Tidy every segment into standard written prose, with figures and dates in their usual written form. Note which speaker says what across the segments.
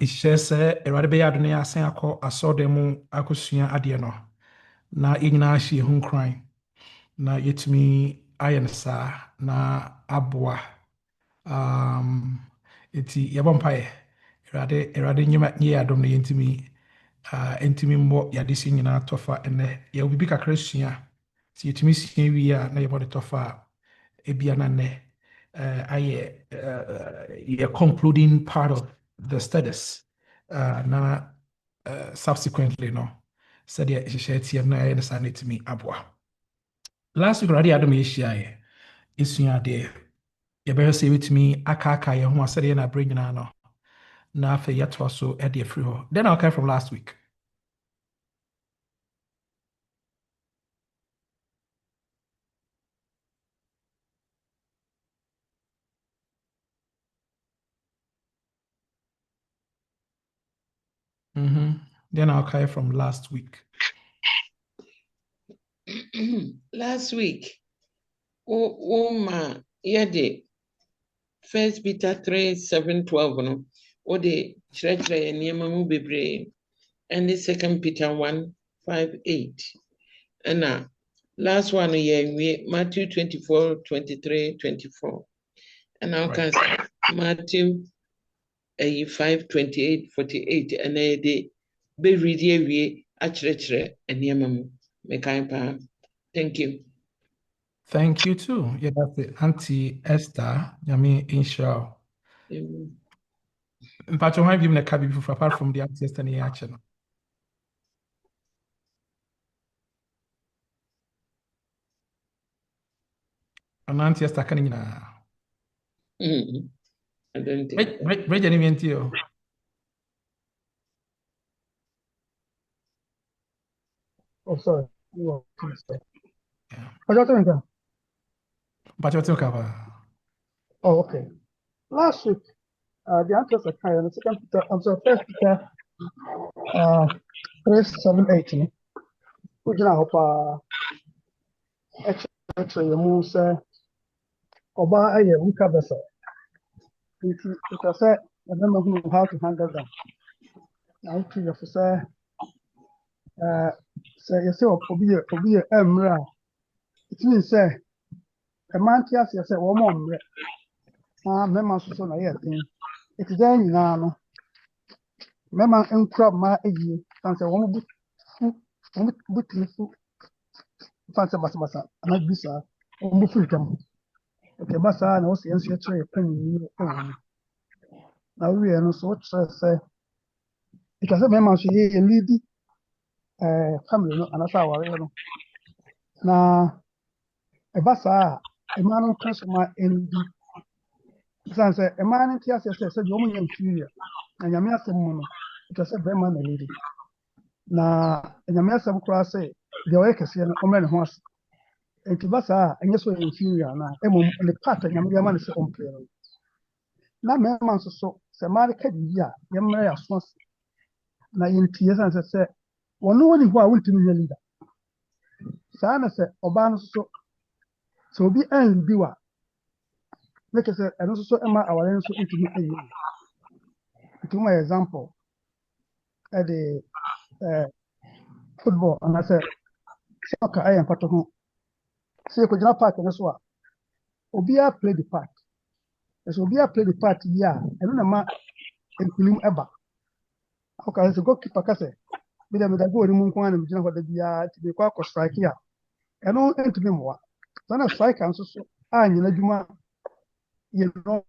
Speaker 1: Ihyɛ sɛ Awurade bɛyɛ adom na yɛasan akɔ asɔredan mu akɔsua adeɛ no na yɛn nyinaa hyɛ yɛn ho nkuran na yɛtumi ayɛ no saa na aboa. Nti yɛbɔ mpaeɛ. Awurade nyɛ yɛ adom na yɛntumi mmɔ yɛadesua nyinaa tɔfa ɛnnɛ. Yɛwɔ biribi kakra sua. Sɛ yɛtumi sua wie a na yɛbɔ ne tɔfa a ebia na nnɛ ayɛ yɛ concluding part of the studies na subsequently no sɛdeɛ hyehyɛ tiam na ɛyɛ no saa na ɛtumi aboa. Last week Awurade yɛ adom a yɛhyiaeɛ ɛsua adeɛ yɛbɛhwɛ sɛ yɛbɛtumi akaaka yɛn ho a sɛdeɛ na aberɛ nyinaa no na afei yɛatoa so ɛde afiri hɔ. Then I'll come from last week. Then I'll carry from last week.
Speaker 2: Last week, yɛde 1 Peter 3:7-12 no, wode kyerɛkyerɛ nneɛma mu bebree, ɛne 2 Peter 1:5-8. And last one yɛ Matthew 24:23-24. And now can say Matthew 5:28-48. And they be ready akyerɛkyerɛ nneɛma mu. Mekan pa. Thank you.
Speaker 1: Thank you too. Yeah, that's it. Auntie Esther, Yami Inshaw. But you have given a cabin apart from the Auntie Esther in action. And Auntie Esther can
Speaker 2: I don't think.
Speaker 1: Read any mentio.
Speaker 3: Oh, sorry.
Speaker 1: Yeah.
Speaker 3: But
Speaker 1: you're talking.
Speaker 3: Oh, okay. Last week, the answers are kind of second Peter, I'm sorry, 1 Peter 3:7-8. Who did I hope actually the moon say Oba aye weaker vessel. It was said I don't know how to handle them. Now to you say you say obi emra. It means say a man tia say one more mema so na yɛ den eti dan nyinaa no mema nkura ma eyi sanse wɔn butumi fu fanse basa na bisa wɔn bu firi tam eti basa na wɔsi nso kyerɛ pan ni na wie no so kyerɛ sɛ eti sɛ mema so yɛ leadi family no anasa aware no na basa ema no ka so ma endi sanse ema no tia sɛ sɛ wɔn yɛ inferior na nyame asɛm mu no eti sɛ bɛma na leadi na nyame asɛm koraa sɛ deɛ ɔyɛ kɛseɛ no ɔmɛ ne ho ase enti basa ɛnyɛ so inferior na emom ne part nyame de ama ne sɛ ɔmpɛ no na mɛma nso so sɛ maa de ka bibi a yɛmmerɛ yɛ aso ase na yɛntie sanse sɛ wɔno wɔ ne hɔ a wontumi nyɛ leader saa na sɛ ɔbaa no so sɛ obi ɛnlidi wa ne kɛ sɛ ɛno nso so ɛma aware nso ntumi ɛyɛ nti mo example ɛde football anaasɛ soccer ɛyɛ nkɔtɔ ho sɛ yɛkɔgyina park no so a obiara play the part ɛsɛ obiara play the part yi a ɛno na ma nkunim ɛba ɔka sɛ goalkeeper ka sɛ meda goal no mu nko ara na megyina hɔ da biara nti mekɔ akɔ strike a ɛno ntumi mmoa saa na striker nso so a nyina adwuma yɛ no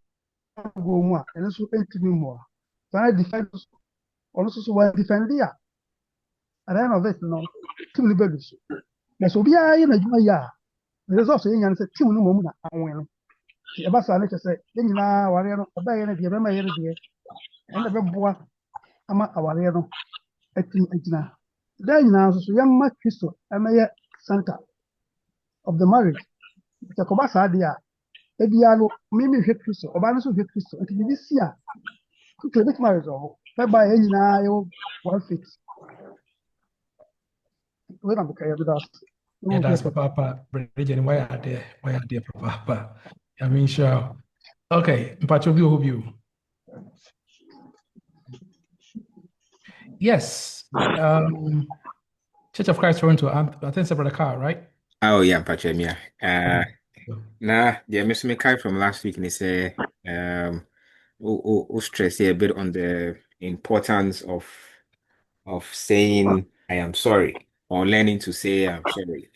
Speaker 3: goal mu a ɛno nso ntumi mmoa saa na defend ɔno nso so wɔ defend a at the end of it no team no bɛdu so na sɛ obiara yɛ n'adwuma yi a the results yɛ nya no sɛ team no mmom na awon no ɛba saa ne kyɛ sɛ yɛn nyinaa awareɛ no ɔbɛyɛ no deɛ bɛma yɛ no deɛ ɛna bɛboa ama awareɛ no atumi agyina da nyinaa nso so yɛmma kristo ɛmɛyɛ center of the marriage sɛ kɔba saa deɛ a ebiara no mmemme hwɛ kristo ɔbaa no nso hwɛ kristo nti biribi si a kristo ebɛtumi aresɔlvo bɛba yɛn nyinaa yɛwɔ one faith wei na bɛka yɛbɛda ase
Speaker 1: Yeah, that's papa. Bridget, why are there? Papa? I mean, sure. Okay, Mpacho, who you? Yes. Church of Christ Toronto. I think it's Brother Carl, right?
Speaker 4: Oh yeah, Pachemia. Nah, yeah, Miss McKay from last week, and they say we'll stress here a bit on the importance of saying I am sorry or learning to say I'm sorry.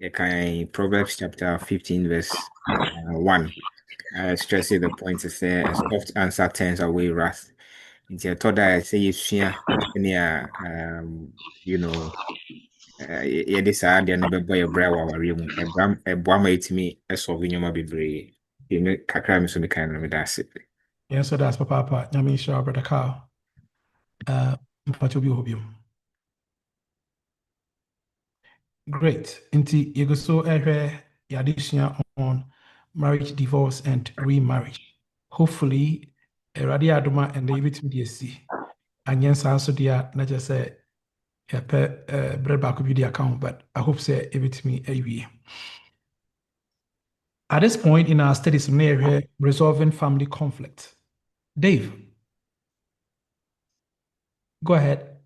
Speaker 4: Yeah, Proverbs chapter 15, verse 1. Stress here the point is a soft answer turns away wrath. Nti I thought that I say yes, yeah, you know. Yɛde saa adeɛ no bɛbɔ yɛ berɛ a wɔawareɛ mu ɛboa ma yɛtumi ɛsɔve nneɛma bebree me kakra me so mekae no meda ase.
Speaker 1: Yeah, so that's Papa. Nyame Shah, Brother Carl. Mpacho bi obiom. Great. Inti you go so yadishia on marriage, divorce, and remarriage. Hopefully, Eradi Aduma and David MDSC. And yes, also dear, not just say bread back with the account, but I hope say it me a At this point in our studies, we're resolving family conflict. Dave, go ahead.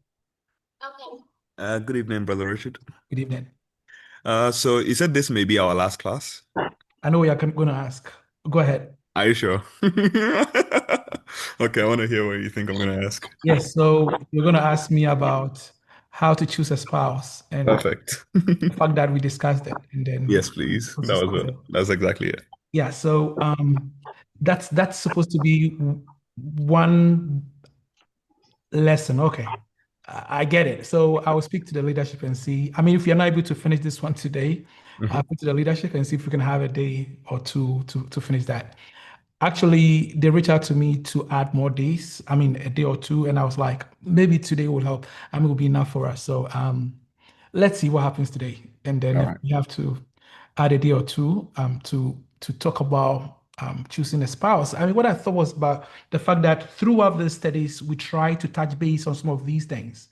Speaker 5: Good evening, Brother Richard.
Speaker 1: Good evening.
Speaker 5: So you said this may be our last class?
Speaker 1: I know you're going to ask. Go ahead.
Speaker 5: Are you sure? Okay, I want to hear what you think I'm going to ask.
Speaker 1: Yes, so you're going to ask me about how to choose a spouse and
Speaker 5: Perfect.
Speaker 1: the fact that we discussed it, and then
Speaker 5: Yes, please. That's exactly it.
Speaker 1: Yeah, so that's supposed to be one lesson. Okay, I get it. So I will speak to the leadership and see. I mean, if you're not able to finish this one today, I'll speak to the leadership and see if we can have a day or two to finish that. Actually, they reached out to me to add more days. I mean, a day or two, and I was like, maybe today will help. I mean, it will be enough for us. So let's see what happens today, and then
Speaker 5: All
Speaker 1: if
Speaker 5: right.
Speaker 1: we have to add a day or two to talk about choosing a spouse. I mean, what I thought was about the fact that throughout the studies we try to touch base on some of these things.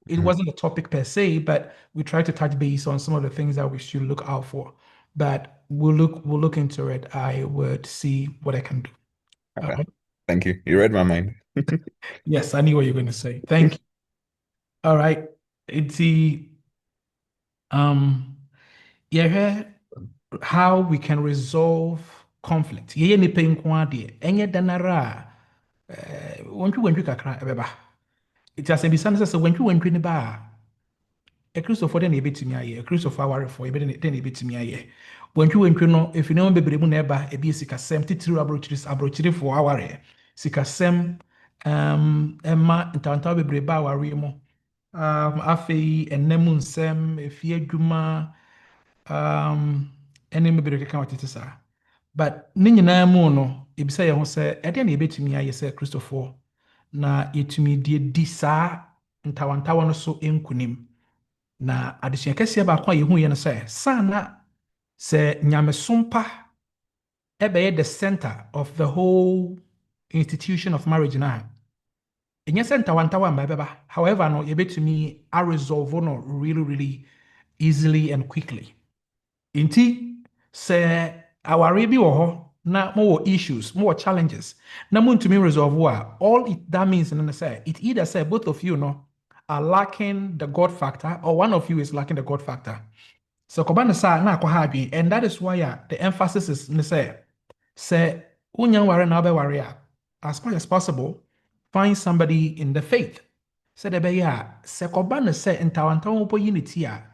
Speaker 1: It wasn't a topic per se, but we try to touch base on some of the things that we should look out for. But we'll look into it. I would see what I can do. All
Speaker 5: Okay.
Speaker 1: right.
Speaker 5: Thank you. You read my mind.
Speaker 1: Yes, I knew what you were going to say. Thank you. All right. It's the yeah, how we can resolve conflict. Yeye nipa nko ade. Enye danara. Wantwi kakra ebeba. It has be sense say wantwi ne ba. A Christopher den ebetimi aye. A Christopher aware for ebe den ebetimi aye. Wantwi no if you know bebre mu na eba ebi sikasem titiru abrochiri for aware. Sikasem emma ntanta bebre ba aware mu. Afei enemu nsem efie adwuma ɛne bebree keka wɔtete saa but ne nyinaa mu no ebisa yɛn ho sɛ ɛdeɛ na yɛbɛtumi ayɛ sɛ kristofoɔ na yɛtumi de di saa ntawantawa no so nkunim na adesua kɛseɛ baako a yɛhu yɛ no sɛ sana sɛ nyamesom pa ɛbɛyɛ the center of the whole institution of marriage na ɛnyɛ sɛ ntawantawa mba ɛbɛba however no yɛbɛtumi aresolve no really easily and quickly nti sɛ aware bi wɔ hɔ na mowɔ issues mowɔ challenges na montumi resolve a all that means no say it either say both of you no are lacking the God factor or one of you is lacking the God factor. So kɔba no saa na akɔ ha adwen and that is why the emphasis is ne sɛ wonya nware na wobɛware a as much as possible find somebody in the faith sɛdeɛ ɛbɛyɛ a sɛ kɔba no sɛ ntawantawa mpo yi ne ti a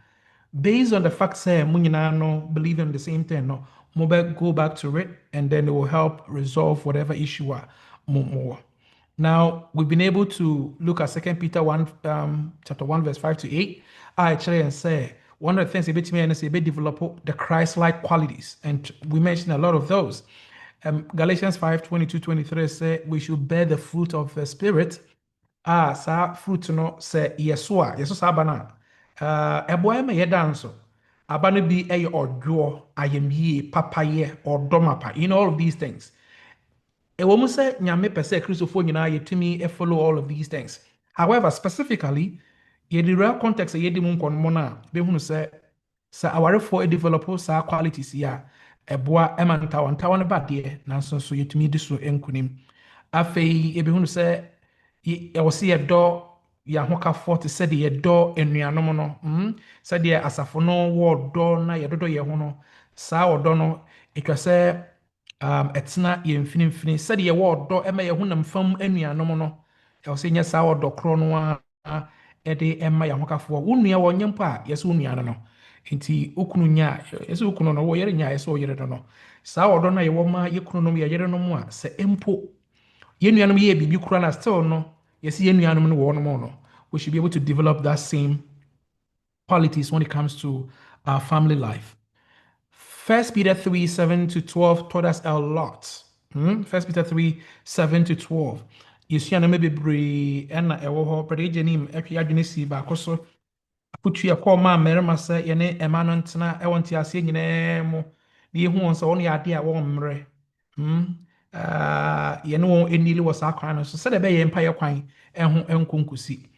Speaker 1: based on the fact say mo nyinaa no believe in the same thing no mo go back to it and then it will help resolve whatever issue more. Now we've been able to look at 2 Peter 1 chapter 1 verse 5 to 8. I actually and say one of the things about me and say develop the Christ-like qualities and we mentioned a lot of those. Galatians 5:22-23 say we should bear the fruit of the spirit. Saa fruit no say yeso saa aba no ɛboa ma yɛda nso aba no bi ɛyɛ ɔdwoɔ ayamyie papayɛ ɔdɔmapa all of these things ɛwɔ mu sɛ nyame pɛ sɛ kristofoɔ nyinaa yɛtumi follow all of these things however specifically yɛde real context a yɛde mu nkɔmmɔ no a bɛhunu sɛ awarefoɔ develop saa qualities yi a ɛboa ɛma ntawantawa no badeɛ nanso nso yɛtumi di so nkonim afei yɛbɛhunu sɛ ɛwɔ sɛ yɛdɔ yɛahokafo te sɛdeɛ yɛdɔ anuanom no sɛdeɛ asafo no wɔ ɔdɔ na yɛdodɔ yɛn ho no saa ɔdɔ no ɛtwa sɛ ɛtena yɛn mfinimfini sɛdeɛ yɛwɔ ɔdɔ ɛma yɛn ho nam fam anuanom no ɛwɔ sɛ nyɛ saa ɔdɔ korɔ no a ɛde ɛma yɛn ahokafoɔ wo nua wɔ nyɛ mpo a yɛsɛ wo nua no no nti wokunu nya a yɛsɛ wo kunu no wɔ yere nya a yɛsɛ wo yere no no saa ɔdɔ no a yɛwɔ ma yɛ kunu nom yɛ yere nom a sɛ mpo yɛn nuanom yɛ biribi kora na still no yɛsɛ yɛn nuanom no wɔ nom no we should be able to develop that same qualities when it comes to our family life. 1 Peter 3, 7 to 12 taught us a lot. 1 Peter 3, 7 to 12. Yesua na bebree ɛna ɛwɔ hɔ pɛrɛ agye nim atwi adwene si baako so aputu ɛkɔ ma mmarima sɛ yɛne ɛma no ntena ɛwɔ nteaseɛ nyinaa mu na yɛhu wɔn sɛ wɔn yɛ adeɛ a wɔn mmerɛ yɛne wɔn anili wɔ saa kwan no so sɛdeɛ ɛbɛyɛ mpa yɛ kwan ɛho ɛnko nkosi.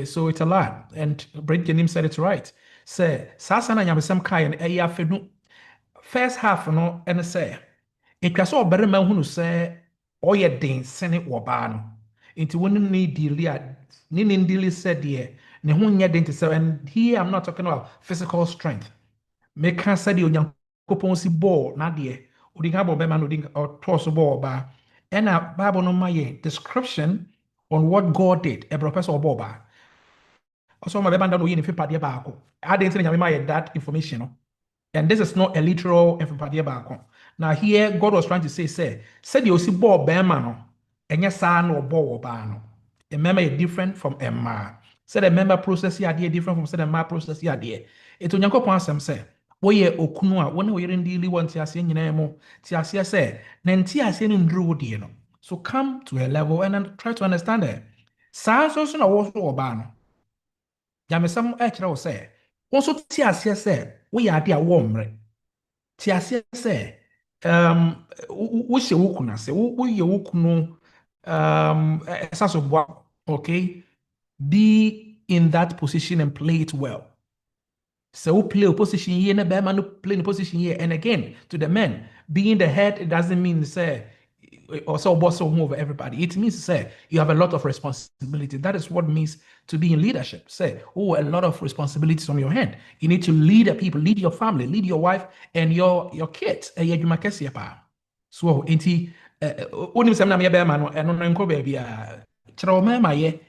Speaker 1: So it's a lot and Brett Janim said it right. Say saa sana nyamesɛm kaeɛ no ɛyɛ afɛnu first half no ɛne sɛ ɛtwa sɛ ɔbarima hunu sɛ ɔyɛ den sene wɔ baa no nti wɔn ne deali a ne deali sɛdeɛ ne ho nyɛ den te sɛ and here I'm not talking about physical strength meka sɛdeɛ onyankopɔn si bɔɔl n'adeɛ odi ka bɔ bɛma no odi ɔtɔɔ so bɔɔl baa ɛna Bible no ma yɛ description on what God did ɛbrɛ pɛ sɛ ɔbɔɔ baa also my band no yin fipadeɛ baako I didn't say nyame that information no and this is not a literal fipadeɛ baako. Now here God was trying to say said you see ball bɛrima no ɛnyɛ saa na ɔbɔ wɔ baa no a member is different from a ma said a member process idea different from said a ma process idea it onyankopɔn asɛm sɛ woyɛ okunu a wɔne wɔyere ndili wɔ nteaseɛ nyinaa mu teaseɛ sɛ na nteaseɛ no nduru wo deɛ no so come to a level and then try to understand it saa so na wɔ so wɔ baa no Yamesam ɛkyerɛ wo sɛ wo nso te aseɛ sɛ woyɛ ade a wɔ mmerɛ te aseɛ sɛ wohyɛ wo kunu ase woyɛ wo kunu ɛsa so boa okay be in that position and play it well so we play a position here na bɛrima no play the position here and again to the men being the head it doesn't mean say also boss over everybody. It means say you have a lot of responsibility. That is what it means to be in leadership. Say, a lot of responsibilities on your hand. You need to lead the people, lead your family, lead your wife and your kids. So, enti onim sem na me be ma no eno nko ba bia kyerɛ ma ma ye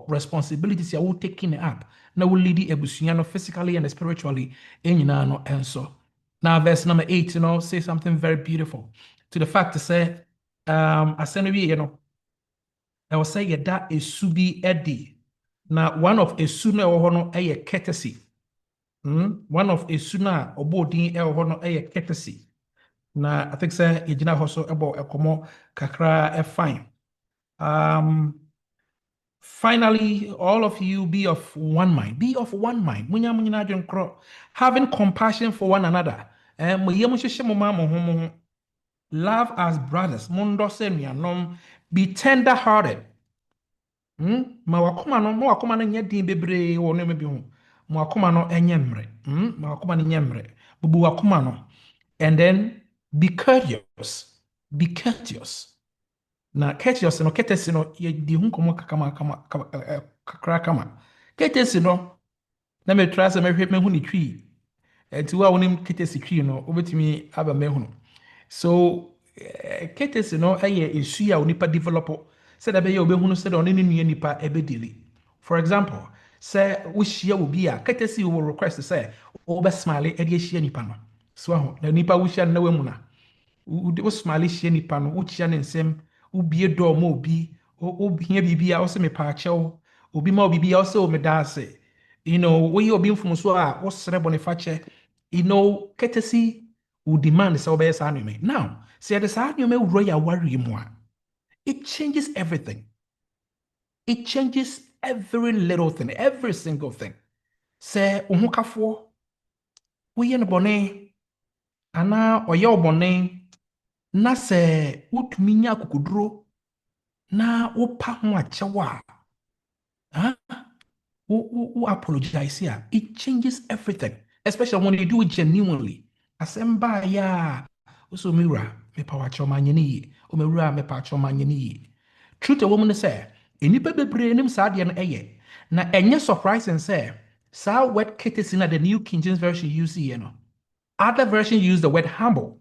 Speaker 1: responsibilities ya wo taking up na wo lead ebusua no physically and spiritually enyina no enso. Now verse number 8 say something very beautiful to the fact to say asɛm bi ɛwɔ sɛ yɛda esu bi adi na one of esu no ɛwɔ hɔ no ɛyɛ courtesy one of esu no a ɔbɔ din ɛwɔ hɔ no ɛyɛ courtesy na I think sɛ yɛgyina hɔ so ɛbɔ ɛkɔmɔ kakra ɛfine finally all of you be of one mind munya munyina adwenkorɔ having compassion for one another mo yɛ mo hyehyɛ mo ma mo ho love as brothers. Mundo senianom be tender hearted. Ma wakoma no nye din bebre wo no mebi ho. Ma wakoma no enyemre. Ma wakoma no nyemre. Bubu wakoma no. And then be courteous. Be courteous. Na courteous no courtesy no ye di hu komo kakra kama. Courtesy no na me try se me hwe me hu ni twi. Enti wa wonim courtesy twi no obetimi aba me hu no. So, courtesy no ɛyɛ esu a onipa develop sɛ da bɛyɛ obehunu sɛ da ɔne ne nua nipa ɛbɛdili. For example, sɛ wohyia obi a courtesy will request sɛ ɔbɛ smile ɛde ahyia nipa no. So aho na nipa wohyia no na wamu na. Wo smile hyia nipa no, wokyia ne nsɛm, wobie dɔ ma obi, obia bibi a ɔsɛ mepa akyɛw, obi ma obi a ɔsɛ o meda ase. You know, woyɛ obi mfomso a wosrɛ bɔ ne fakyɛ. You know, courtesy will demand so now say the it changes everything. It changes every little thing, every single thing. Say uhukafo we yen bone ana oye bone na se utminya kukudro na wopa ho achewa who apologize here. It changes everything, especially when you do it genuinely. Asemba ya uso mira me pawacho manyeni o mira me pawacho manyeni truth a woman say enipa bebre nim saa de no eye Na enye surprising say, sa word courtesy na the New King James Version use here no. Other version use the word humble.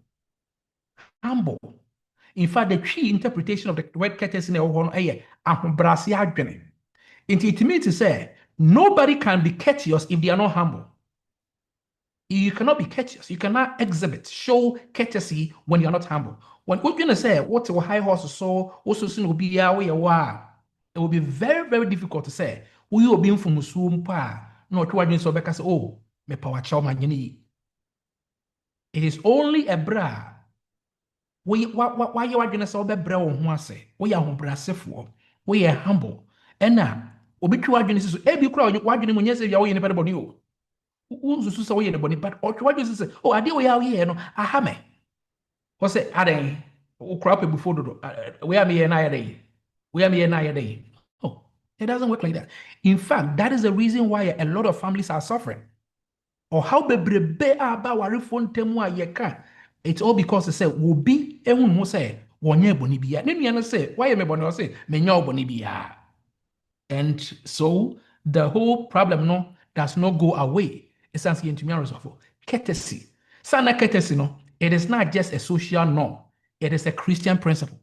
Speaker 1: Humble. In fact, the tree interpretation of the word courtesy na ɛwɔ hɔ no ɛyɛ ahobrɛase adwene. It means to say nobody can be courteous if they are not humble. You cannot be courteous. You cannot exhibit, show courtesy when you're not humble. When we're going to say, what's a high horse so, also soon will be a way, it will be very, very difficult to say, we will be from Musumpa, no, to so because, oh, me power chow man. It is only a bra. Why you are going to say, bra on one say, we are humble, we are humble. And now, obi twa adwene so ebi kura wadwene mu nyese bia wo yene pede boni o unsusu se wo yene boni but otwa adwene se o ade wo ya wo ye no aha me wo se aden wo kura pe before dodo we am here na aden we am here na aden oh it doesn't work like that. In fact, that is the reason why a lot of families are suffering or how bebrebe aba warefo ntemu a yeka. It's all because they say wo bi ehun mo say wonye boni bia ne nua no say why me boni o say me nya boni bia. And so the whole problem no does not go away. It's asking to me resolve. Courtesy. Sana courtesy no. It is not just a social norm. It is a Christian principle.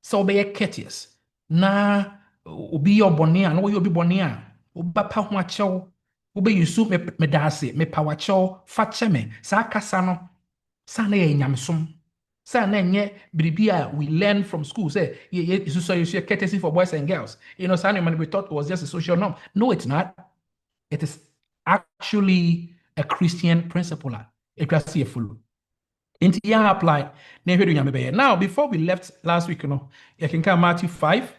Speaker 1: So be courteous. Na obi your bonia, no you be bonia. Oba pa ho achew. Obe yusu me dase, me pa wachew, fache me. Sa kasa no. Sana ye nyamsom. We learn from school. Say, you share courtesy for boys and girls. You know, something we thought was just a social norm. No, it's not. It is actually a Christian principle. It can see a full. Into yeah, apply. Now, before we left last week, you know, you can come Matthew 5,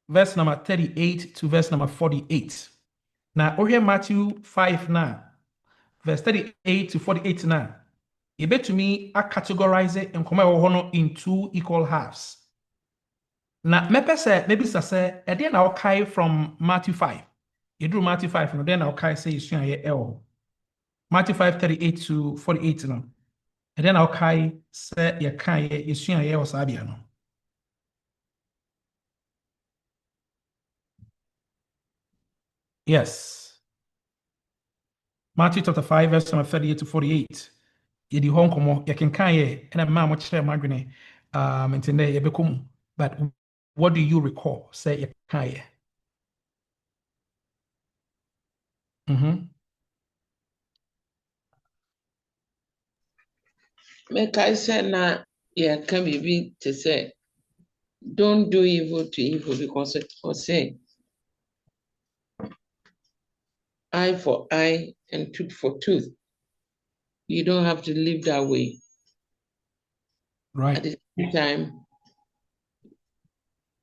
Speaker 1: verse number 38 to verse number 48. Now, over Matthew 5 now, verse 38 to 48 now. You bet to me, I categorize it and come out in two equal halves. Now, maybe say, and then I'll kai from Matthew 5. You do Matthew 5, and then I'll kai say you see L. Matthew 5, 38 to 48. No? And then I'll kai say you kai you see L Sabiano. Yes. Matthew chapter 5, verse number 38 to 48. Yedi hon komo yakenkan ye na ma mo kire madwene ntende ye bekom, but what do you recall say yakenkan ye?
Speaker 2: Make I say na can be to say don't do evil to evil because it was say eye for eye and tooth for tooth. You don't have to live that way.
Speaker 1: Right.
Speaker 2: At the same time,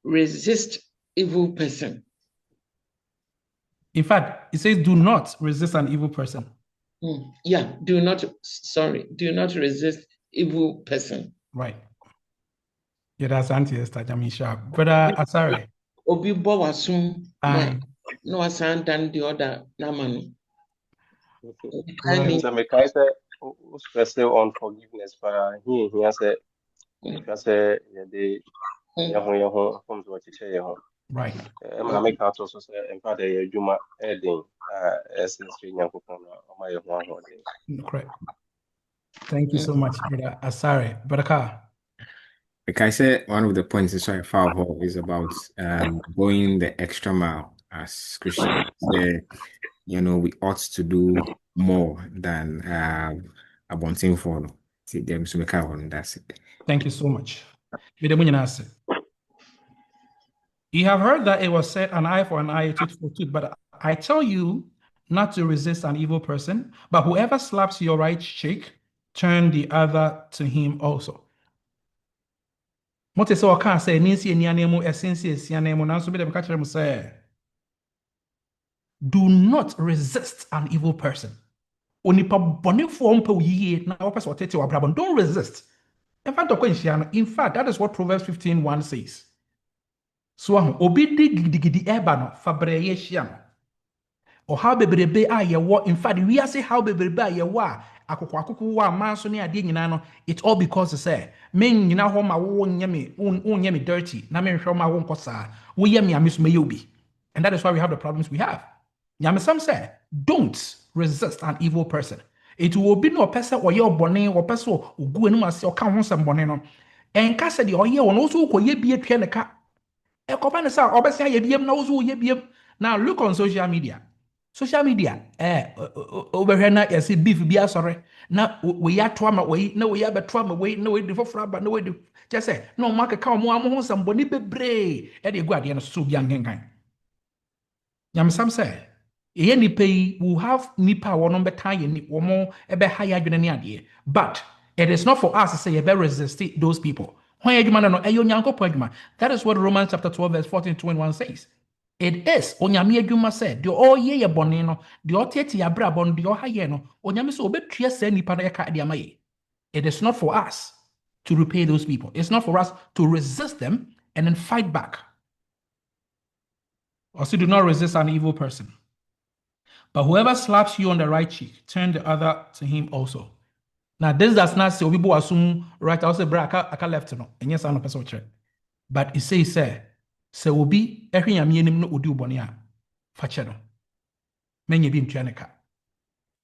Speaker 2: resist evil person.
Speaker 1: In fact, it says do not resist an evil person.
Speaker 2: Yeah, do not resist evil person.
Speaker 1: Right. Yeah, that's anti-Esther Jamisha. Brother Asare.
Speaker 2: Obi bo wasum no asan than the other naman.
Speaker 6: So me kai say stress on forgiveness for he say because the your from what you say
Speaker 1: right.
Speaker 6: I make out also say in fact the juma heading essence nyankopon o my ho.
Speaker 1: Correct. Thank you so much, Brother Asare. Brother Ka.
Speaker 4: Like I said, one of the points is is about going the extra mile as Christians. You know, we ought to do more than a bunting for. See them so that's it.
Speaker 1: Thank you so much. You have heard that it was said an eye for an eye, a tooth for tooth, but I tell you not to resist an evil person, but whoever slaps your right cheek, turn the other to him also. What is all can say? Do not resist an evil person. Don't resist. In fact, that is what Proverbs 15:1 says. So, obidi gidi eba no fabreye shiam. Or how bebrebe a yewo. In fact, we are say how bebrebe a yewo akoko wa manso ne ade nyina no. It's all because they say men nyina ho ma wo nyame dirty. Na men hwe ma wo nkosa. Wo ye me amiso me yobi. And that is why we have the problems we have. Nyamesam say, don't resist an evil person. It will be no person or your bonnet or person who go and must your count some bonnet. And Cassidy or ye will also go ye be a pianica. A company say, obviously, ye be knows who ye be. Now look on social media. Social media, over here now, you see beef be sorry. Now we are trauma way, no, we have a trauma way, no way for frab, but no way to just say, no market come more somebody be brave. And you go at the end of soup young kind. Nyamsam say, ye nipa yi will have nipa wono beta ye ni womo ebe higher adwene ne ade. But it is not for us to say you better resist those people. When adwuma no eyo nyankopon adwuma. That is what Romans chapter 12 verse 14 to 21 says. It is onyame adwuma said, the all ye ye bone no, the otete ya bra bon, the higher no, onyame so obetua se nipa na yaka ade amaye. It is not for us to repay those people. It's not for us to resist them and then fight back. Also, do not resist an evil person. But whoever slaps you on the right cheek, turn the other to him also. Now, this does not say people assume right. I say, bra, I left no. And yes, I'm not person. But it says, say, will be every yamienim no udu bonia. Facheno. Many be in Janica.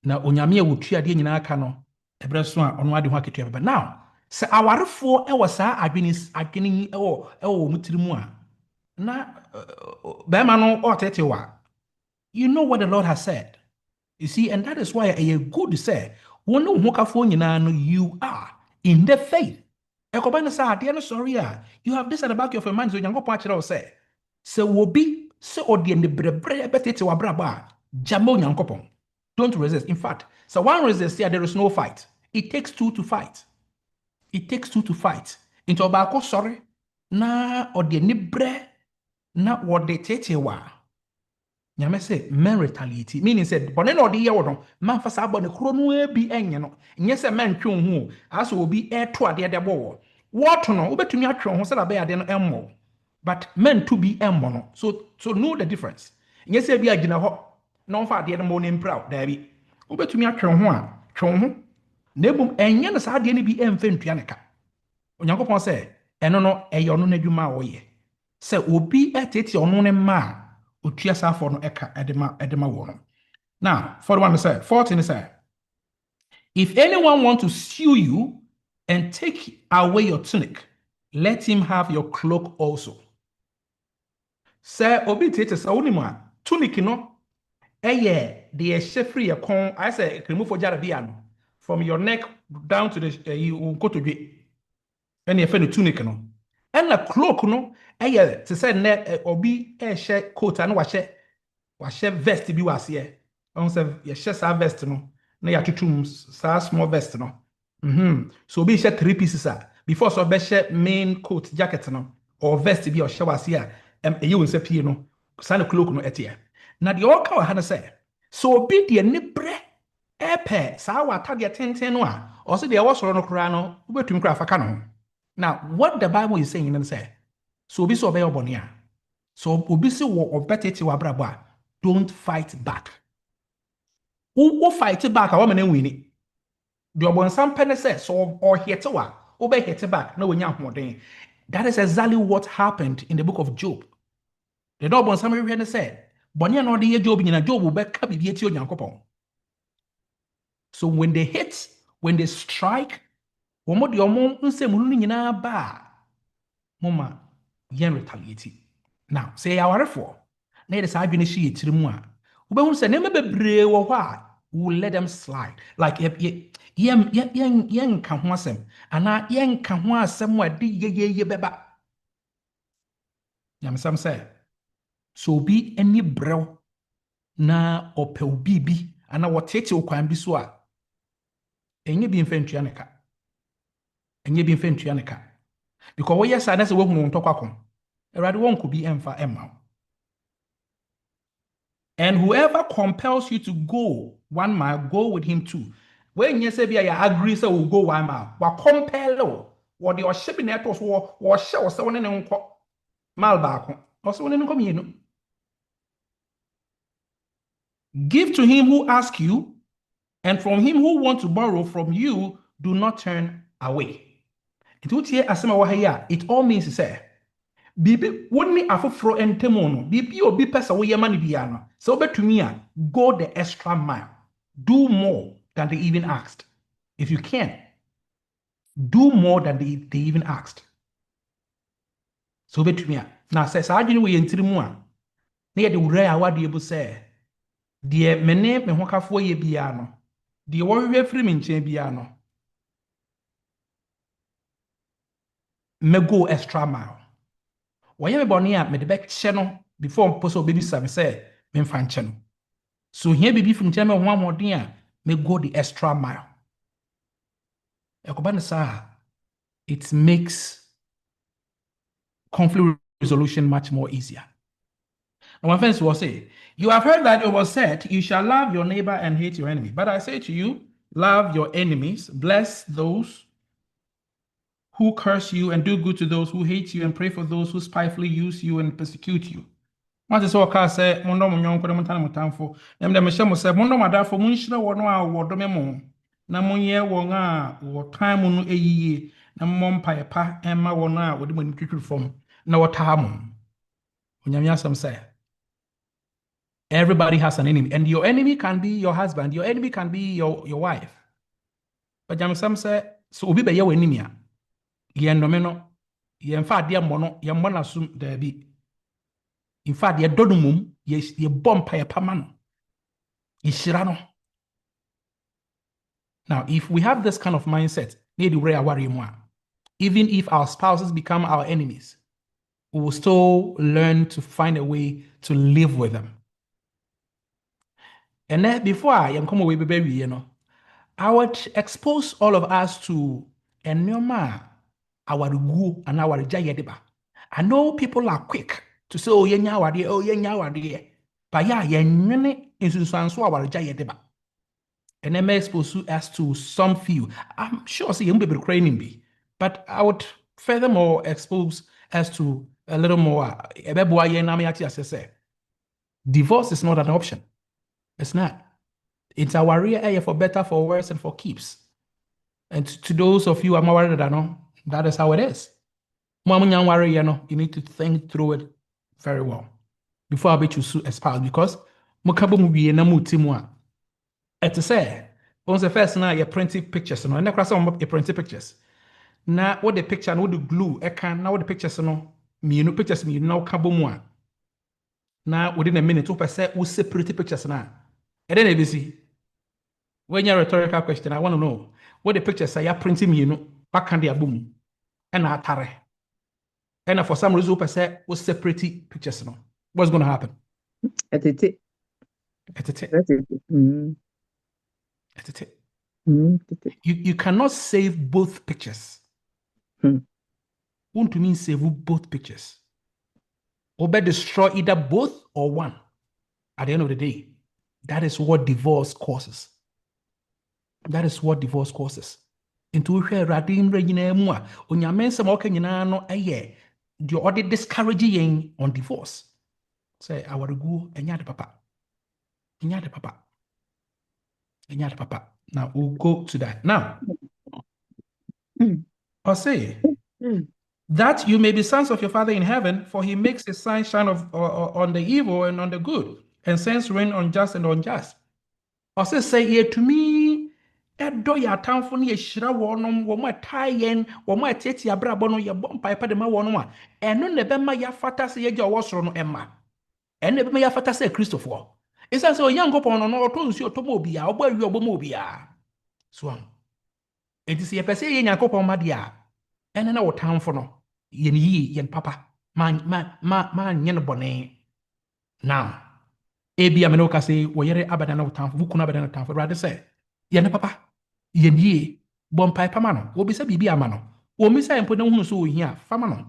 Speaker 1: Now, onyamia will try the na cano, a breastone on what you want to. But now, say, our four hours are beginning oh, mutimua. Na Bemano or Tetewa. You know what the Lord has said. You see, and that is why a good say, one no you are in the faith. Sorry, you have this at the back of your mind, so you go patch it say. So will be so or the braba jamo yankopon. Don't resist. In fact, so one resist here, there is no fight. It takes two to fight. It takes two to fight. Into abako sorry, na or the nibre, na what they tetewa. Nyame say men retaliate, meaning said bone no de ye wono man fa sa bone kro no bi enye no nye se men twe ho aso obi e to ade de bo what no obetumi atwe ho se da be ade no emmo but men to be emmo no so know the difference nye se bi agina ho no fa ade no mo ne mpra da bi obetumi atwe ho a twe ho na ebum enye no sa ade no bi emfa ntua ne ka onyankopon se eno no eyo no nadwuma wo ye se obi etete ono ne ma now, 41 said, 14 said, if anyone want to sue you and take away your tunic, let him have your cloak also. Say, obi tete sa unima tunic no, the free a con. I say, you can move for jarabiano from your neck down to the you go to the any tunic no, and a cloak no. To say net obi share coat and wash vest bi was here. On say ye share vest no. Na ya tutum small vest no. So be share 3 pieces before so be share main coat jacket no or vest bi or share was here. You will say pie no. Sana cloak no etie. Na the all ka ha say. So be the nibre epe sa wa tade tenten no a. Or say the was no kra no. Ubetum kra fa ka no. Now what the Bible is saying and say. So obi so obey obonia. So obi se wo obetete wa brabo. Don't fight back. Who fight back a woman and win it. The obonsam pene say so or hit wa obe hit back no wonya hoden. That is exactly what happened in the book of Job. The obonsam we said, bonia no de Job nyina Job will back bi eti onyankopon. So when they hit, when they strike, omo de omo nsem nu nyina ba mama yen retaliate. Now, say our for. Na it is adwene hye tirimu a. Wobehun say neme bebre wo ho a, we let them slide. Like yen ka ho asem ana yen ka ho asem a de ye beba. Nyamsam say so bi any brew na ope obi bi ana wotete okwan bi so a enye bi mfentua ne ka. Enye bi mfentua ne ka. Because we yes na say we hunu ntokwa Erade won could be emfa emma. And whoever compels you to go 1 mile, go with him too. When you say be I agree, so we'll go 1 mile. What compel what the shipping net was or show someone in mile back. Also, when come in. Give to him who asks you, and from him who wants to borrow from you, do not turn away. It all means to say. Bibi woni afoforo entemo no bibi obi pesa wo yema ne bia no so obetumi a go the extra mile, do more than they even asked. If you can, do more than they even asked. So obetumi a na sɛ saa adwene wo yɛ ntiri mu a na yɛde wura a wade ebu sɛ deɛ me ne me ho kafoɔ yɛ bia no deɛ wɔhwehwɛ firi me nkyɛn bia no go extra mile. Wɔyɛ me bɔne a mede bɛkyɛ no before mpo sɛ obɛbisa me sɛ memfa nkyɛ no. So here bibi from nkyɛn me ho ahoɔden a me go the extra mile. Ɛkɔba ne saa it makes conflict resolution much more easier. Now, my friends will say, you have heard that it was said, you shall love your neighbor and hate your enemy. But I say to you, love your enemies, bless those who curse you, and do good to those who hate you, and pray for those who spitefully use you and persecute you. What is all cast say, Mondo Munyon, Kodamotan Mutanfo, and the Meshamo said, Mondo Madafo, Munshina, Wanoa, Wodomemo, Namonia, Wonga, or time on a ye, Namon Papa, and Mawana, with the money from Nawatahamum. Unyamiasam say. Everybody has an enemy, and your enemy can be your husband, your enemy can be your wife. But Jamsam say, so obi be your enemy. Yen nomeno, yen fa dia mono, yen mona sum debi. In fact, ye donumum, ye bomb pa ye pamano. Ishirano. Now, if we have this kind of mindset, even if our spouses become our enemies, we will still learn to find a way to live with them. And then before I am come away, baby, I would expose all of us to our gu and our jayediba. I know people are quick to say, oh, yeah, but yeah, is our jayediba. And then may expose us to some few. I'm sure see be craning be, but I would furthermore expose us to a little more. Divorce is not an option. It's not. It's our real area for better, for worse, and for keeps. And to those of you who are worried, that is how it is. You need to think through it very well before I bet you a spouse, because it's say, once the first now you printing pictures, and the class you printing pictures. Now what the picture and what the glue, now what the pictures pictures now kabomwa. Now within a minute, we separate pictures now. And then ABC. When you're a rhetorical question, I want to know what the pictures say. You're printing back on the boom and atare. And for some reason, we separate pictures. What's going to happen? You cannot save both pictures. Want to mean save both pictures, or destroy either both or one. At the end of the day, that is what divorce causes. That is what divorce causes. Into where radim regina mua, unyamensa mokenyina no aye, the order discouraging on divorce. Say, I will go and yada papa. Yada papa. Yada papa. Now we'll go to that. Now, I'll say that you may be sons of your Father in heaven, for he makes his sign shine on the evil and on the good, and sends rain on just and unjust. I'll say here to me, do ya town for near Shira one more tie-in, or my tete abrabono ya bomb pipe de ma one, and no nebema ya fata say your was on Emma, and never may ya fata say Christopher. It's as a young couple on all tones your tomobia, or where your bomobia. Swan. It is a per se in your couple madia, and an old town for no. Yen papa, man, yen bonnet. Now, ebi amenoka say, where abadana town, who could abadana town for rather say, yen papa, yen ye, bon pipe mano, will be said bibi amano, or miss I am putting on so here, famano.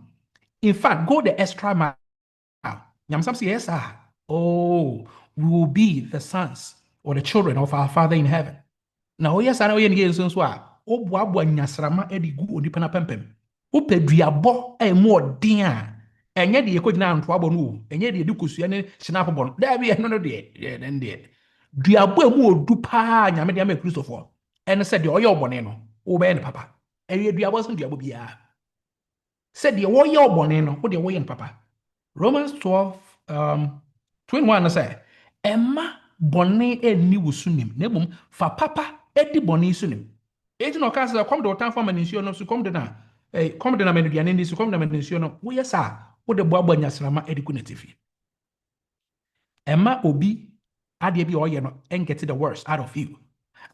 Speaker 1: In fact, go the extra mile. Yamsam say, yes, sir. Oh, we will be the sons or the children of our Father in heaven. Now, yes, I know yen ye so o boabo nyasrama edigu onipa na pempem. Upe duabo more dear. And yet, you could now trouble no, and yet you could see any snapable. There be another day, then dead. Duabo more dupa, Yamadiame Christopher. And said, your boneno, obey papa. And yet, you wasn't Diabobia. Said the warrior boneno, what the warrior papa. Romans 12, 21 say, Emma bonne ni wusunim, nebum, fa papa edi bonne sunim. Eti no kasa come the time for manisio no so come the na come the na menudiane ni so come the manisio no wo yesa wo de boabo nyasrama edi kunetifi. Emma obi ade bi oye no and get the worst out of you.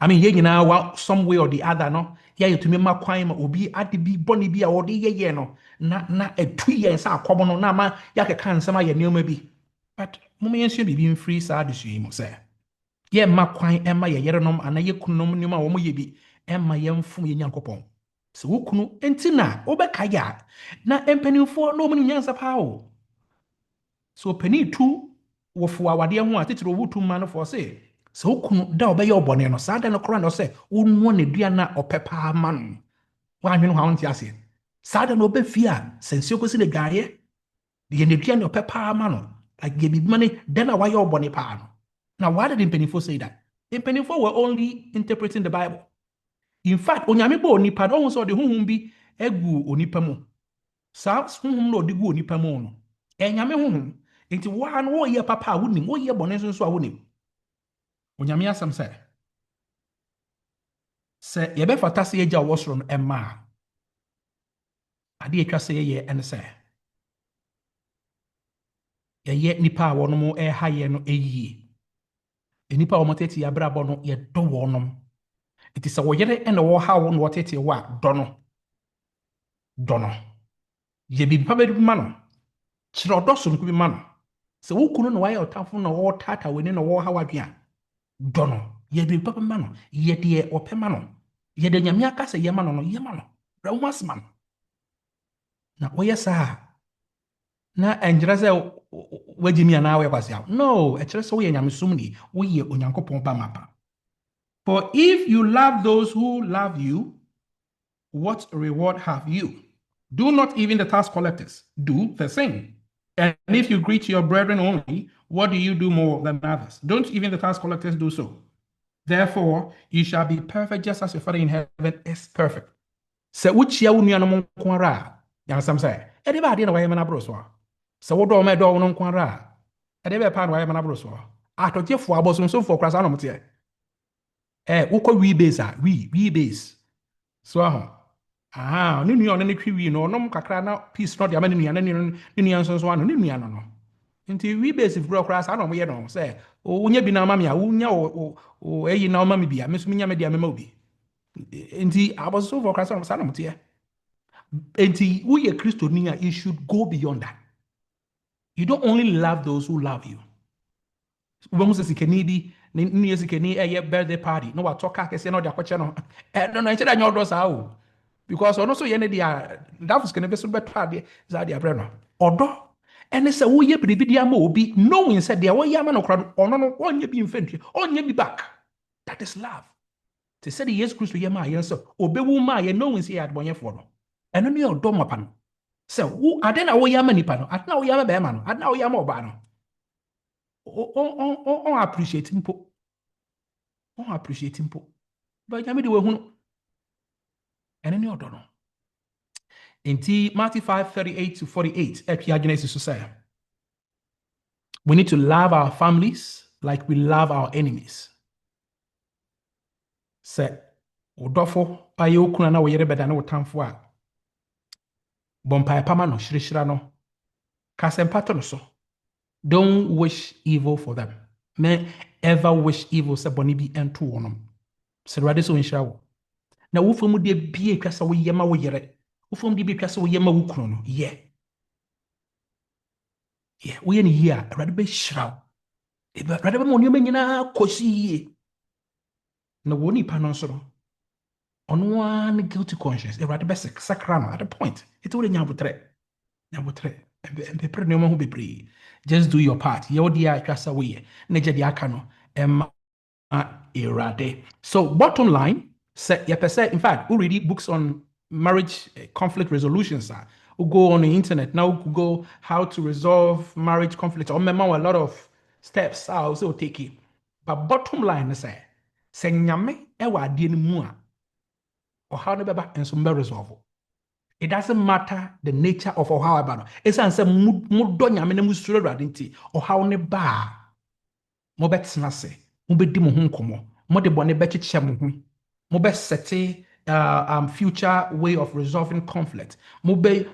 Speaker 1: I mean, ye nyina some way or the other no. Yeah, to me ma kwan ma obi ade bi boni bi a ode ye no na etu ye nsa akobo no na ma ya keka nsema ye neoma bi. But mo me yensu bi mfiri sa de su yi mo say. Ye ma kwan emma ye yerenom ana ye kunom nyoma wo mo ye bi emma ye mfum ye nyankopon. So wo kunu enti na obeka ya na empanimfo no mo nyansa pa o. So penny two wofo awade ho a titire wotu ma no for say so kunu da obeye obone no sa da no kora no say wonu ne dua na opepa ma no wa anwene ho anti ase sa da no obefie a sense okosi ne gaye de ne dua na opepa ma no like ge bi mane da na waye obone pa no. Now why did Impenifo say that? Impenifo were only interpreting the Bible. In fact, onyame bo onipa no so de honhom bi egu onipa mu. Sa honhom no de gu onipa mu no. Enyame honhom enti wa no wo ye papa wonim wo ye bone so a wonim. Onyame asem se ye be fata se ye wo soro no emma. Ade atwa se ye ene se. Ye nipa a wono mo ha ye no eyie. Enipa a womoteti ya brabo no ye do wonom. Iti se wo yere ene wo ha wo no woteti wa dono. Ye bi pa be ma no. Chiro odoso nku bi ma no. Se wo kunu no waye otafo no wo tata weni no wo ha wadua. Dono. Ye bi pa ma no. Ye de opema no. Ye de nyame aka se ye ma no no ye ma no. Bra wo masma no. Na wo yesa na enjira se wagimi ana we kwasia. No, ekire se wo ye nyame sumni, wo ye onyankopon ba mapa. For if you love those who love you, what reward have you? Do not even the tax collectors do the same? And if you greet your brethren only, what do you do more than others? Don't even the tax collectors do so? Therefore, you shall be perfect just as your Father in heaven is perfect. Se uchia unia no monkwara, yang sam say, ede ba de na waye mana bro so. Se wo do me do no nkwara, ede be pa na waye mana bro so. Atotefo abosom so for krasa no mte. Wokɔ wii base a wii base so aha ne nua ne twi wii no onom kakra na piece no de ama ne nua nso ano ne nua no nti wii base furo kra sa na mo ye no sɛ wonya bi na ama me a wonya o eyi na ama me bi a me so nya me de ama obi nti aboso for kra sa na mo te nti wo ye Kristo ni a you should go beyond that. You don't only love those who love you. When was sikani bi ni sikani birthday party no wa talk akese no de akwache no no nche da nyodo sa o because ono so ye ne dia that was gonna be so better de za dia bre no odo ene se wo ye biribi dia ma obi knowing said dia wo ye ama no kra ono no onye bi mfentri onye bi back. That is love. Te said yes Christ ye ma ye so obewu ma ye knowing say adbonye fo no eno ne odo mapa no se wo ade na wo ye ama nipa no ade na wo ye ama be ma no ade na wo ye ama oba no on appreciate mpo. On appreciate mpo. But nyame de we hunu. Ene ne odo no. Inti Matthew 5:38-48 epia Genesis so say. We need to love our families like we love our enemies. Say odofo aye okuna na wo yere beda na wo tamfo a. Bompa pama no shirishira no. Kasempato no so. Don't wish evil for them. Men ever wish evil se boni bi ento wonom. Se rade so nhyira wo. Na wo famu de bie twasa wo yema wo yere. Wo famu de bie twasa wo yema wo kunu no. Ye. Ye, wo ye ne yi a rade be hyira. E ba rade be mo nyoma nyina kosi. Na wo ni pa no so no. Ono an guilty conscience. E rade be sakra no at the point. It wo nyabotre. Nyabotre. Embe pre no ho bebre. Just do your part. Ye wo dia twasa wo ye. Na je dia aka no. Erade. So bottom line, in fact, we read books on marriage conflict resolutions. We go on the internet now. We go how to resolve marriage conflict. Or remember a lot of steps. I also take it. But bottom line is say nyame ewa adi ni mu a or how never and some resolve. It doesn't matter the nature of or how about it's answer mudo nyame na musuro Awurade nti or how ne ba mo betena se mo bedi mo ho nkomo mo de bone bekyeche mo ho mo be sete future way of resolving conflict mo be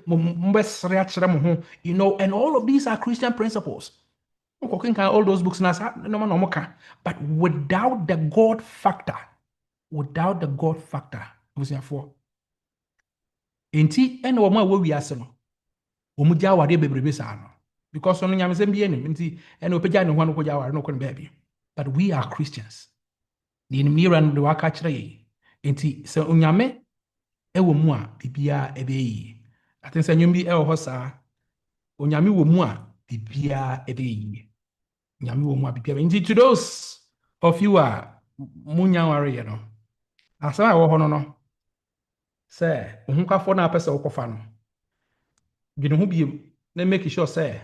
Speaker 1: sere akyere mo ho, you know, and all of these are Christian principles. Okay, all those books no, but without the God factor, for enti ene wo ma wo wiase no wo mu gya awade bebrebe saa no because ono nyamesem bi enim enti ene opagya ne ho no ko gya awade no ko ne baabi, but we are Christians ni enim ni ran de waka kyerɛ yɛ enti sɛ onyame ɛwɔ mu a bibia ebe yi aten sɛ nyom bi ɛwɔ hɔ saa onyame wɔ mu a bibia ebe yi nyame wɔ mu a bibia enti to those of you a munya ware yɛ no asɛm a ɛwɔ hɔ no sɛ ohukafo na apɛ sɛ wokɔfa no dwene ho biem na make sure sɛ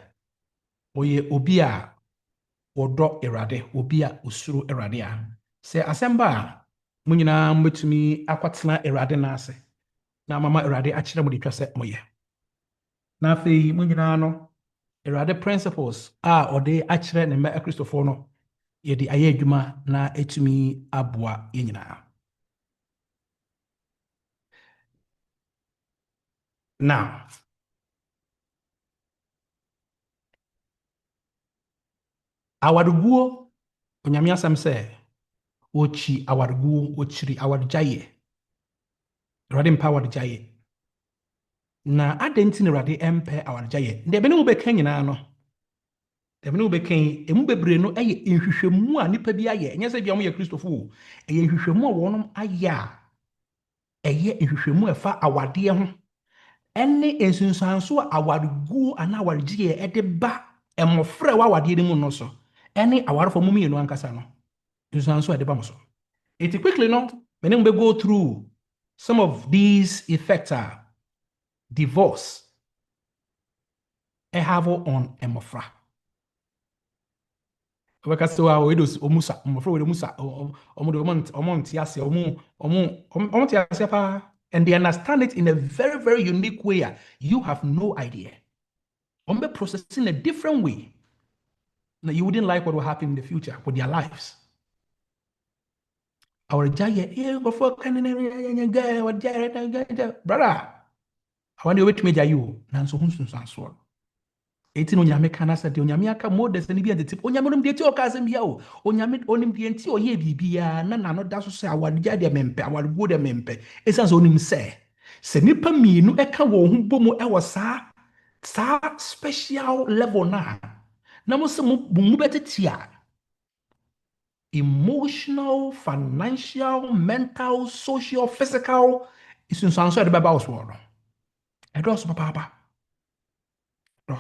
Speaker 1: ɔyɛ obi a wɔdɔ Awurade, obi a osuro Awurade a sɛ asɛm ba a mo nyinaa mbɛtumi akɔtena Awurade n'ase na mama Awurade akyerɛ mo de twa sɛ moyɛ na afei mo nyinaa no Awurade principles a ɔde akyerɛ ne mma Akristofoɔ no yɛde ayɛ adwuma na etumi aboa yɛn nyinaa. Now, awareguo onyame asɛm sɛ wɔkyi awareguo wɔkyiri awaregyaeɛ Awurade mpa awaregyaeɛ na adɛn nti na Awurade ɛmpɛ awaregyaeɛ deɛ bɛne wobɛka nyinaa no deɛ bɛne wobɛka yi ɛmu bebree no ɛyɛ nhwehwɛmu a nnipa bi ayɛ ɛnyɛ sɛ bia mo yɛ Kristofo o ɛyɛ nhwehwɛmu a wɔnom ayɛ a ɛyɛ nhwehwɛmu a ɛfa awadeɛ ho ɛne nsunsuanso a awareguo anaa awaregyaeɛ ɛde ba mmɔfra a ɛwɔ awadeɛ no mu no so ɛne awarefo mu mmienu ankasa no nsunsuanso a ɛde ba mo so. It quickly no mene we go through some of these effects are divorce have on mmɔfra. Wekasi wa wedos omusa mmɔfra we musa omonti ase omonti ase pa and they understand it in a very very unique way. You have no idea. Ombe process in a different way. Now you wouldn't like what will happen in the future with their lives. Our giant, brother. I want you to measure you. Nanso hunsun sanso. Eti no nyame kana sa de onyame aka modest ni bi ante onyame no de ti o ka asem bia o onyame onim de enti o ye bibia na no da so se awadja de mempe awadgo de mempe esa so onim se nipa mienu eka wo hu bomu e wo sa special level na mo se mu betetia emotional, financial, mental, social, physical isunsanso de baba oswo no e do so papa do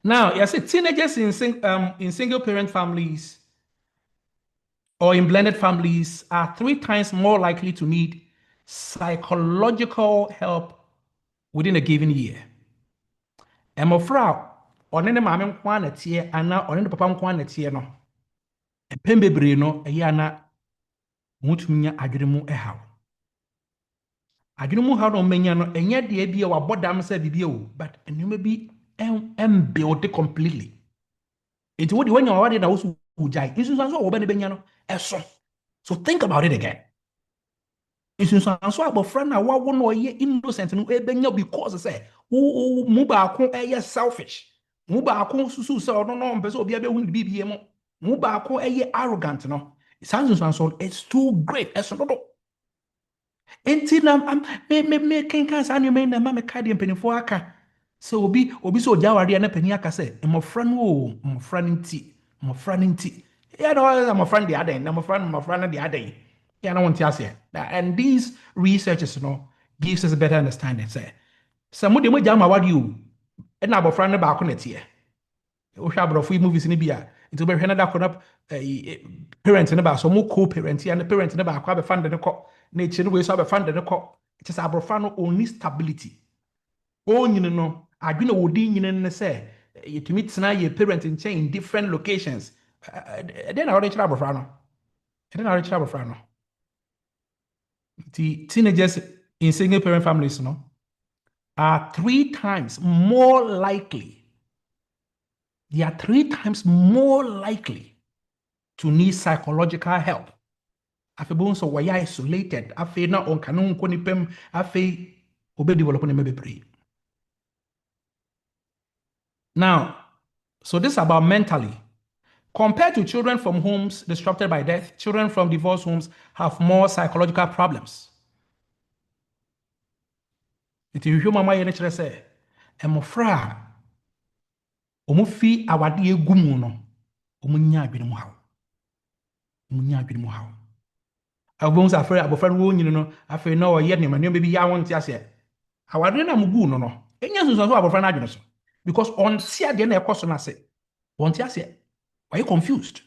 Speaker 1: now, yes, teenagers in single parent families or in blended families are 3 times more likely to need psychological help within a given year. Mmɔfra ɔne ne maame nko ara na tie ana ɔne ne papa nko ara na tie no. Mpɛn bebree no ɛyɛ ana mutumi nya adwene mu ɛhaw. Adwene mu haw no menya no ɛnyɛ deɛ bi a wabɔ dam sɛ bibie o, but nneɛma bi build completely. It's what you when you're already also ujai. So think about it again. So about friend now what one ye innocent no ebenya because say mu ba ko eye selfish. Mu ba ko susu say no mpese obi abe hu bibie mo. Mu ba ko eye arrogant no. It's too great. Enti na me kenkan sa anyo me na ma me ka de mpanifo aka. So obi so jawari na pani aka say mmofra no o mmofra nti ya no mmofra de adan na mmofra no de adan ya na wonti ase and these researchers gives us a better understanding say mo de mo jama wadi o na abofra no ba ko na tie o hwa abrofo movies ni bia nti be hwe na da ko na parent no ba so mo co-parent ya na parent no ba ko abe fund ne ko na echi no we so abe fund ne ko it is abrofra no only stability o nyine no adwene wodi nyine ne sɛ yɛtumi tena yɛ parent nkyɛn in different locations ɛdɛn na wɔde kyerɛ abɔfra no The teenagers in single parent families are 3 times more likely. They are 3 times more likely to need psychological help. Afei so why isolated. Afei na on kanu nko nipem. Afei obe develop ne mebe. Now, so this is about mentally. Compared to children from homes disrupted by death, children from divorced homes have more psychological problems. If you hear mama yene chere say, emofra omo fi awade egu mu no, omo nya adwene mu haw. Omo nya adwene mu haw. Abon sa afre abofra no nyini no, afre na o ye ne mane be bi ya won ti ase. Awade na mugu no no. Enya sunsun so abofra na adwene so. Because on sia de na ekoso na se. Won ti ase. Why you confused?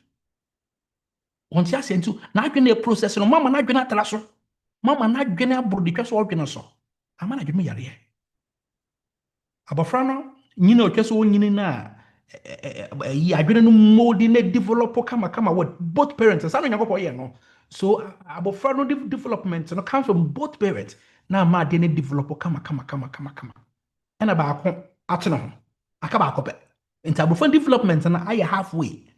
Speaker 1: On ti ase ntu na adwene process no mama na adwene atala so. Mama na adwene aburo de so adwene so. Ama na adwene yare. Abofra no nyina otwa so nyini na yi adwene no modi na develop kama what both parents sa no nyakopɔ ye no. So abofra no development no comes from both parents. Na ma de na develop kama. Ena ba ako ateno ho. Aka ba akɔpɛ. Nti abofra development na aye halfway.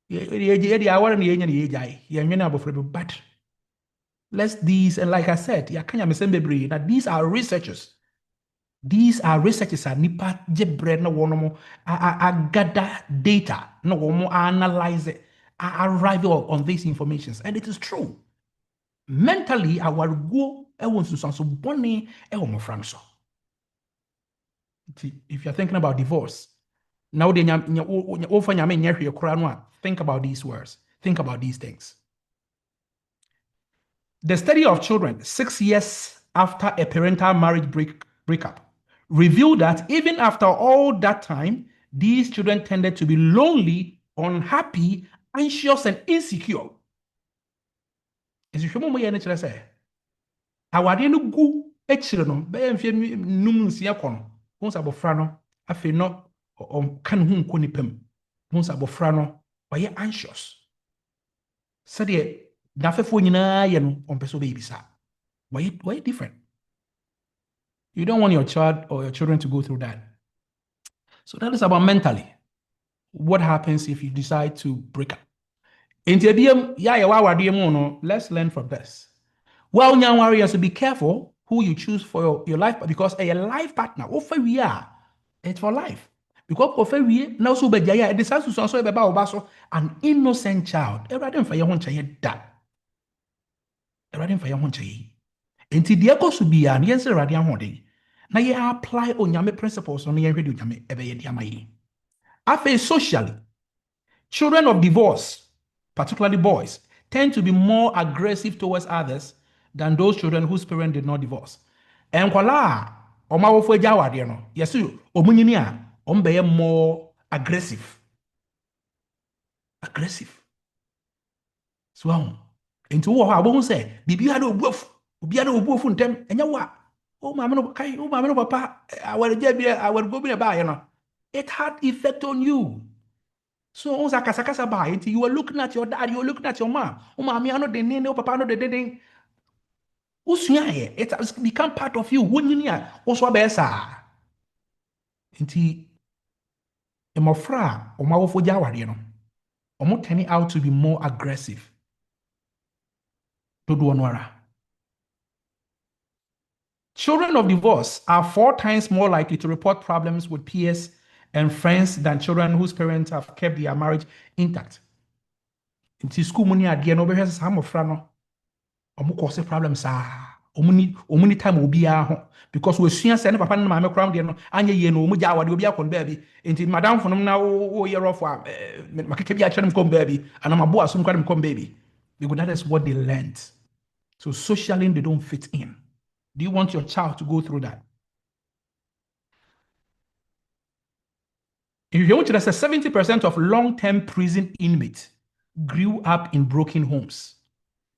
Speaker 1: Ye aware na ye nya na ye jai. Ye nwene abofra bi but let's these and like I said, ya kanya mesembebre that these are researchers. These are researchers are nipa jebre na wono a gather data na wono analyze it, arrive on these informations, and it is true. Mentally, our go so bonny so. If you're thinking about divorce, now think about these words. Think about these things. The study of children 6 years after a parental marriage breakup revealed that even after all that time, these children tended to be lonely, unhappy, anxious, and insecure. As you say, awade no gu echire no be mfie num nsia kono onsa abofra no afi no kan hu nko nipam onsa abofra no waye anxious said ye dafefo nyina ye no onpeso be bisa why different. You don't want your child or your children to go through that. So that is about mentally. What happens if you decide to break up? Let's learn from this. Well, young warriors, so be careful who you choose for your life, because a life partner, it's for life. Because now so it decides to so about an innocent child. Everything for your own child that. Everything for your own child. Until the echo should be an yes, radiant holding. Now you apply on your principles on your radio. After socially, children of divorce, particularly boys, tend to be more aggressive towards others than those children whose parents did not divorce. And kwala, omawofo jawade no, yesu omunyini a ombeye more aggressive. Aggressive. So, into wo ha bo say, bibia do obuofu, obia do obuofu ntem, enya wa. O ma me no kai, o ma me no papa, aware jabia, aware go bi ba ye no. It had effect on you. So once akasakasa ba, until you were looking at your dad, you were looking at your mom. O ma me ano de ne, o papa ano de den. It has become part of you. Also besa. Inti emofra omawofo jawari no. Omo turning out to be more aggressive. Dodo onwara. Children of divorce are 4 times more likely to report problems with peers and friends than children whose parents have kept their marriage intact. Inti school money adie no be hwese sa amofra no. Omo cause problems omuni time obi ho, because we sua say ne papa ne mama kram de no anya ye no omu ja awade obi akon baabi enti madam fonom na wo ye rough a makeke bi a kyerem kom baabi ana mabo asum kwadem kom baabi, because that is what they learned. So socially they don't fit in. Do you want your child to go through that? If you want to say 70% of long-term prison inmates grew up in broken homes.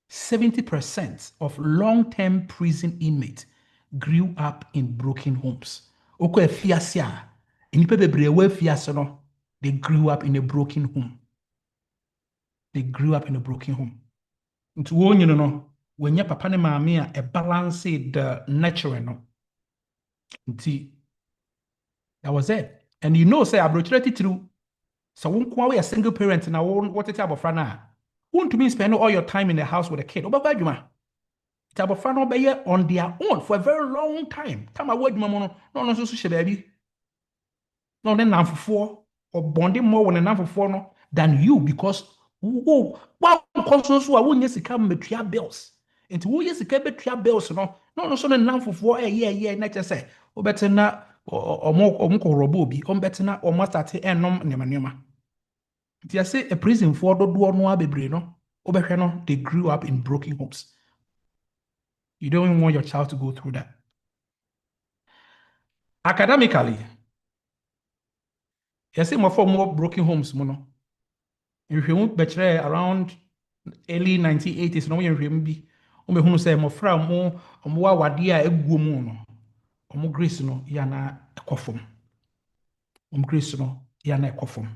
Speaker 1: 70% of long-term prison inmates grew up in broken homes. Oko efiasia, enipa bebre we fiase no, they grew up in a broken home. They grew up in a broken home. Nti wo nyino no, when your papa and mommy a balance the nurturing no. That was it. And you know, say abrochireti through. So won't a single parent now what a type of friend won't to mean spend all your time in the house with a kid. Obabajuma. Type of friend obey on their own for a very long time. Time I word mama no so baby. No then now for four or bonding more when enough for four no than you because wow conscious who won't yes come between bills. Into who yes come between bills no so then now for four yeah not just say oh better na or more robo bi better na or must start and nom nema. Nti I say a prison for dodoɔ no abebre no, wobɛhwɛ no, they grew up in broken homes. You don't even want your child to go through that. Academically, you say more broken homes mo no. Nhwehwɛmu bɛkyerɛ around early 1980s no nhwehwɛmu bi. Wobɛhunu sɛ mmɔfra mo awadeɛ a ɛguo mu no, ɔmo grace no yɛ na ɛkɔ fam. Ɔmo grace no yɛ na ɛkɔ fam.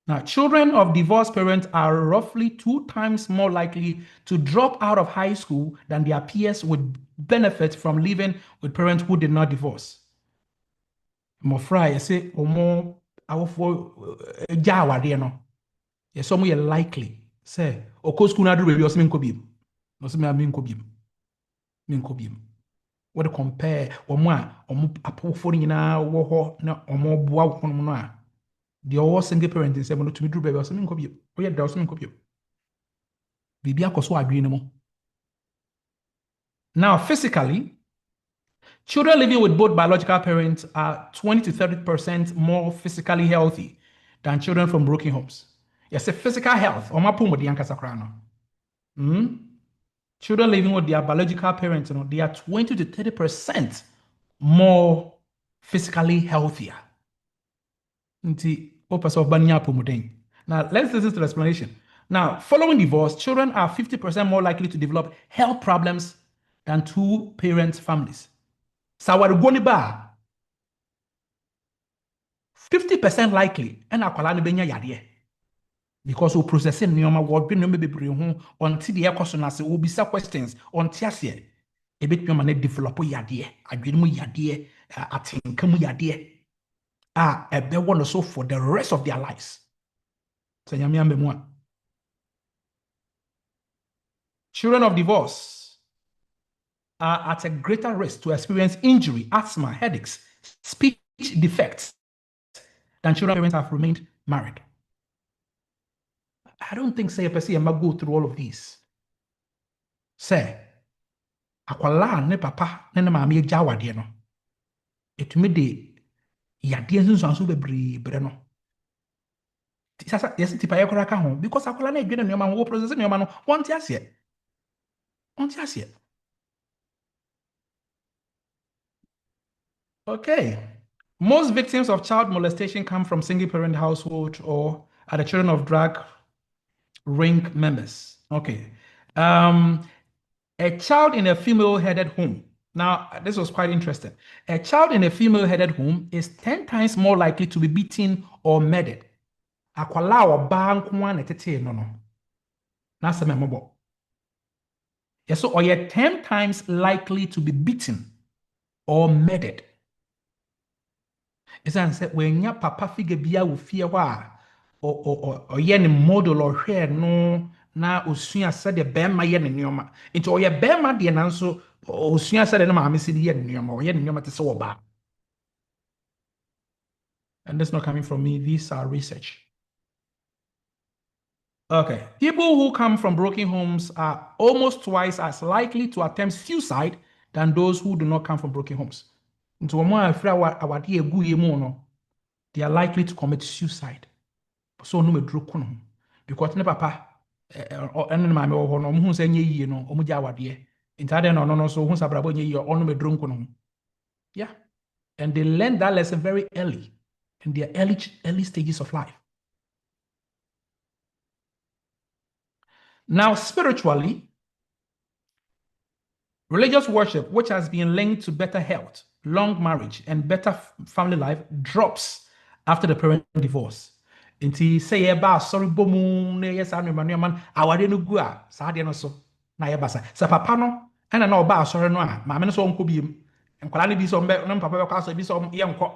Speaker 1: Now, children of divorced parents are roughly 2 times more likely to drop out of high school than their peers would benefit from living with parents who did not divorce. Mmɔfra yɛ sɛ ɔmo awofo gya awadeɛ no yɛ sɛ ɔmo yɛ likely sɛ ɔkɔ school na ado baabi ɔsɛ menkɔ biem na ɔsɛ menkɔ biem wɔde compare ɔmo a ɔmo apofo no nyinaa wɔ hɔ na ɔmo boa wɔn no a the all single parent in seven to me drew baby or something copy. Oh, yeah, there was something copy. Baby, I so agree no more. Now, physically, children living with both biological parents are 20 to 30% more physically healthy than children from broken homes. Yes, a physical health. Children living with their biological parents, they are 20 to 30% more physically healthier. Now, let's listen to the explanation. Now, following divorce, children are 50% more likely to develop health problems than two-parent families. Sawarugoniba, 50% likely, and akwala benya yadie. Because we processing nyoma word be no be bring until the questions will be some questions on tiasie. A bit nyoma ne develop yadie, adwene mu yadie, atenka mu yadie. They want to so for the rest of their lives. Children of divorce are at a greater risk to experience injury, asthma, headaches, speech defects than children parents have remained married. I don't think say a person might go through all of these. Say, akwala ne papa ne maami jawade no. Etumi de yadie nso bebre no. Yes, tipa yakora ka ho because akwala na edwene nneoma ho process nneoma no wonte ase. Okay. Most victims of child molestation come from single-parent household or are the children of drug ring members. Okay. A child in a female-headed home. Now, this was quite interesting. A child in a female-headed home is 10 times more likely to be beaten or murdered. Akwala or bankwa netete no. That's a memorable. Yeah, so or you're 10 times likely to be beaten or murdered. It's said when your papa figure be a fear or yen model or hair no na usua said the bema yen nyoma. Into your bema the ananso usua said no mammy see yen nyoma or yen nyoma to so bad. And that's not coming from me, these are research. Okay. People who come from broken homes are almost twice as likely to attempt suicide than those who do not come from broken homes. They are likely to commit suicide. So no me kono because ne papa ene ma me wo no mo hu se nye yie no omo ja awade intade no so hu sabrabo nye yie ono me kono. Yeah. And they learn that lesson very early in their early stages of life. Now, spiritually, religious worship, which has been linked to better health, long marriage, and better family life, drops after the parent divorce. Inti say ba sorry bomu ne yes anu man awade no gu a sa de no so na yɛ basa sɛ papa no ɛna na ɔba asɔre no a maame no sɛ ɔnkɔ biem nkwadaa no bi sɛ ɔmbɛ ne papa bɛkɔ asɔre bi sɛ yɛnkɔ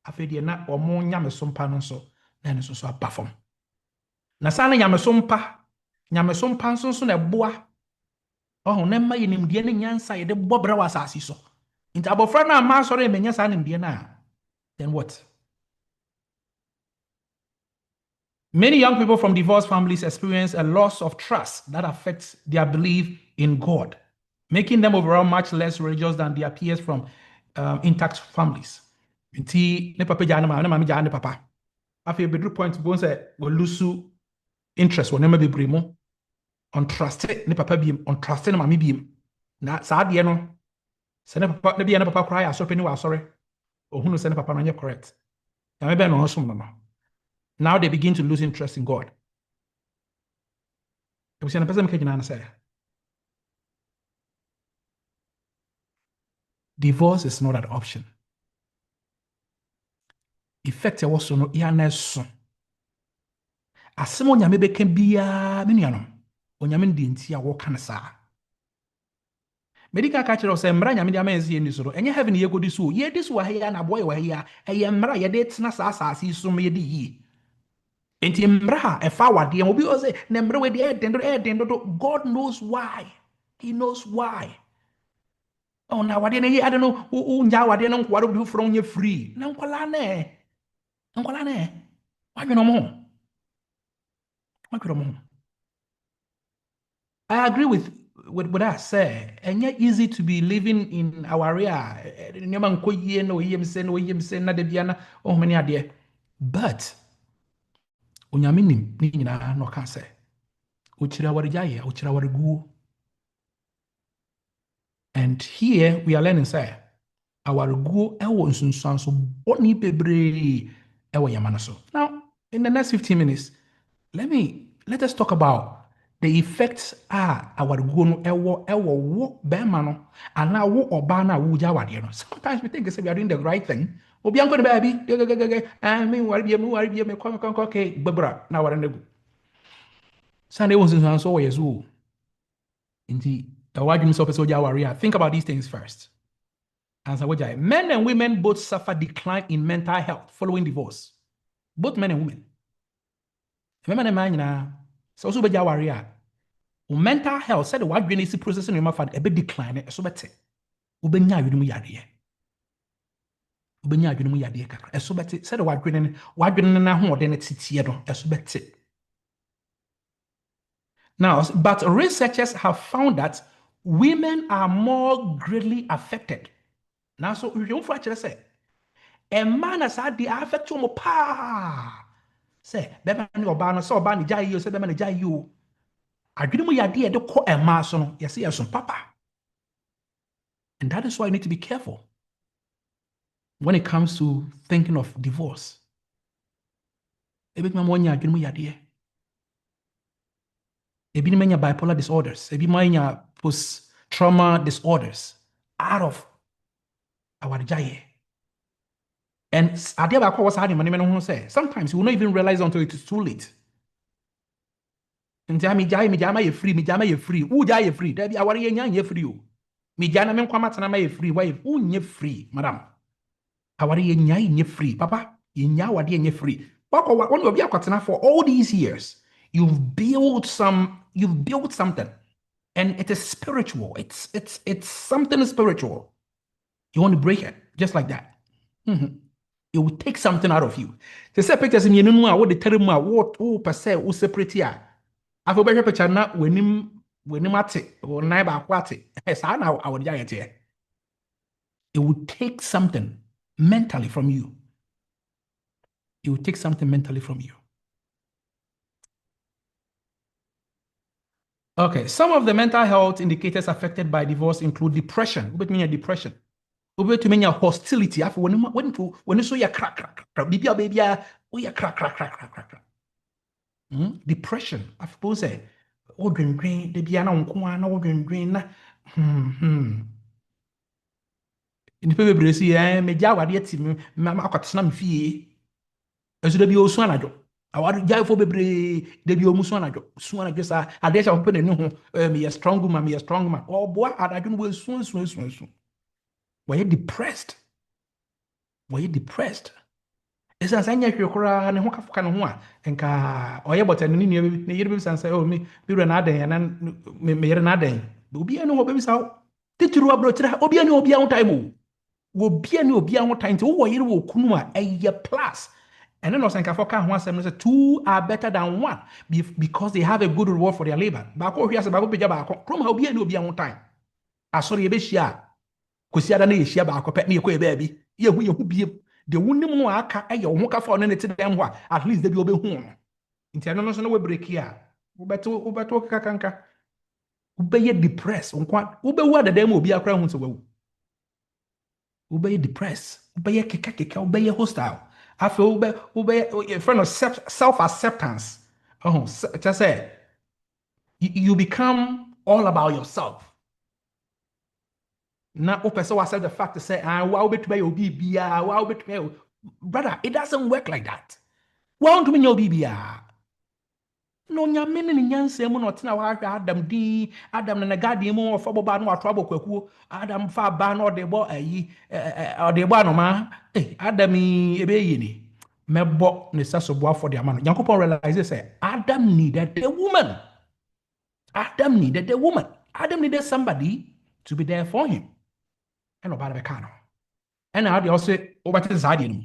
Speaker 1: afei deɛ na ɔmo nyameso mpa no nso na ɛno nso so aba fam na saa ne nyameso mpa nso na ɛboa ɔho na mma yɛ nimdeɛ ne nyansa yɛde bɔ brɛ wɔ asase so nti abɔfra no a ma asɔre ɛmɛnya saa nimdeɛ no a then what? Many young people from divorced families experience a loss of trust that affects their belief in God, making them overall much less religious than their peers from intact families. Nti ne papa gya ne maame gya ne papa. Afei bedru point bo sɛ wɔlusu interest wɔ nneɛma bebree mu. Untrusted ne papa biem, untrusted ne maame biem. Na saa deɛ no sɛ ne papa ne bia ne papa koraa yɛ asɔre pani wɔ asɔre. Ohunu sɛ ne papa no nyɛ correct. Nyame bɛn no ɔsom no no. Now they begin to lose interest in God. Divorce is not an option. Effect was no yaneso. Asemo nyame beka bia me nuanom. Onyame ndi nti a wo kan saa. Medical catcher say mra nyame dia manzi ni so do. Enye heaven ye godi so. Ye dis wa ya na boy wa ya. Eye mra ye de tena saa asase so me de yi. Enti mra efa wade obi o say na mra we de do God knows why. He knows why. Oh na wade na yi ade no unja wade no nkwaro bi from nye free. Na nkwala ne. Wadwe mo. I agree with what I say. And yet easy to be living in our area. But unyaminim ni nyina no ka say. Uchira warijaya, uchira warigu. And here we are learning say our go ewo nsunsuanso boni bebre ewo yamanaso. Now, in the next 15 minutes, let us talk about the effects our go no ewo wo bema no and now wo oba na wo ja wade no. Sometimes we think we are doing the right thing. Obi anko the baby, and me worry me come okay, babra na ware nego. Sunday was nsunsuanso wo yesu. Indeed, the word himself is so. Think about these things first. Men and women both suffer decline in mental health following divorce. Both men and women. Men and man, so also be mental health said the word green is processing your mouth a bit decline. So better. Ubenya yudumu yadie. Ubenya yudumu yadie kakra. So better. Said the word green na ho den titiye do. So better. Now, but researchers have found that women are more greatly affected. Now, so you don't actually say, a man has had the affect you pa. Say, Beman or Bana, so Bani Jai, you say, Beman Jai, you. I didn't know your idea to call a mason, yes, yes, papa. And that is why you need to be careful when it comes to thinking of divorce. A bit more, I didn't know your idea. Ebi many bipolar disorders, ebi many post-trauma disorders out of our jaye. And sometimes you will not even realize until it is too late. And me jama ye free. Who jaya free? There be our ye free. Me jana men kwama tana ye free. Why ye free, madam? Our ye free, papa. Ye nya wadi ye free. When you be akwatana for all these years, you've built something, and it is spiritual. It's something spiritual. You want to break it just like that. It will take something out of you. The say pictures in you what the term what per se who separate ya. I for better picture na when him ate or neighbor aquate. Yes, I know I would giant here. It will take something mentally from you. It will take something mentally from you. Okay, some of the mental health indicators affected by divorce include depression. What mean depression? What mean hostility? After when you saw your crack, baby, oh yeah, crack. Depression. I suppose say, oh green, the piano no green. In the paper, me jawa diet, Mamma got some fee. As the be also anado. Awar jai fo bebre de bi omu so na sa ade sha open ne ho me strong woman me strong man oh boy adadwo no so were depressed ɛsiane sɛ nyɛ hwee koraa ne ho kafoka ne ho a nka ɔyɛ bɔtɛ no ne nua ne yere bɛbisa sɛ oh me wura na adan na me yere na adan obiara ne hɔ bɛbisa wo titiri aborɔkyerɛ obiara ne obiara ho time o obiara ne obiara ho time nti wowɔ yere wɔ kunu a ɛyɛ plus ɛne na ɔsɛnkafo ka ho asɛm no sɛ two are better than one because they have a good reward for their labor baako ɔhwe ase baako pagya baako kurom ha obiara ne obiara ho time asɔre yɛbɛhyia a kɔsi ada no yɛhyia baako pɛ ne yɛkɔ yɛ baabi yɛhu biem de wonim no aka ɛyɛ wo ho kafa ɔno ne te dɛm hɔ a at least da bi wobɛhu no nti ɛno no so na wabreki a wobɛto kakanka wobɛyɛ depressed nkwa wobɛwu adada mu obi akora hu sɛ wawu wobɛyɛ depressed wobɛyɛ keka wobɛyɛ hostile afei wobɛyɛ friend of self acceptance kyɛ sɛ you become all about yourself na wopɛ sɛ accept the fact sɛ wa wobɛtumi ayɛ obi biara wa wobɛtumi ayɛ brother it doesn't work like that wa wontumi nyɛ obi biara na onyame ne ne nyansa mu na ɔtena wahwɛ adam din adam na ne garden mu ɔfa bɔba no wato abɔ kwakuo adam fa ba na ɔde bɔ ayi ɔde bɔ anoma adam ɛbɛyɛ ni mɛbɔ ne sɛ soboafo de ama no nyankopɔn realize sɛ adam needed a woman adam needed somebody to be there for him ɛna ɔbaa no bɛka no ɛna adeɛ ɔsɛ wobɛte saa adeɛ no mu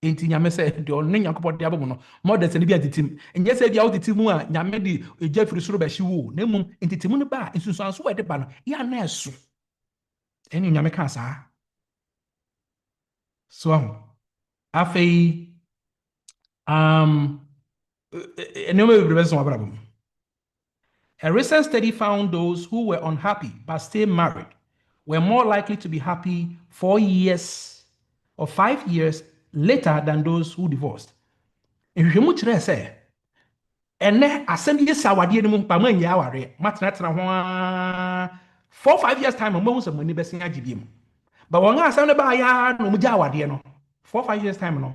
Speaker 1: enti nyame sɛ deɛ ɔne nyankopɔn de abɔ mu no mɔda sɛ ne bi atetim ɛnyɛ sɛ bia wotete mu a nyame de ɛgya firi soro bɛhye wo na mmom ntetemu no ba a nsunsuanso wɔ ɛde ba no yɛ ana ɛso ɛne nyame kaa saa so aho afei nneɛma bebree bɛsɛ wɔabrabɔ mu. A recent study found those who were unhappy but still married were more likely to be happy 4 years or 5 years later than those who divorced. Nhwehwɛmu kyerɛ sɛ ɛnɛ asɛm yɛ sɛ awadeɛ no mu pa ma nyɛ awareɛ matenatena ho a 4-5 years time ɔmahu sɛ mani bɛsen agye biem but wɔn a asɛm no baayɛ a na ɔmu gya awadeɛ no 4-5 years time no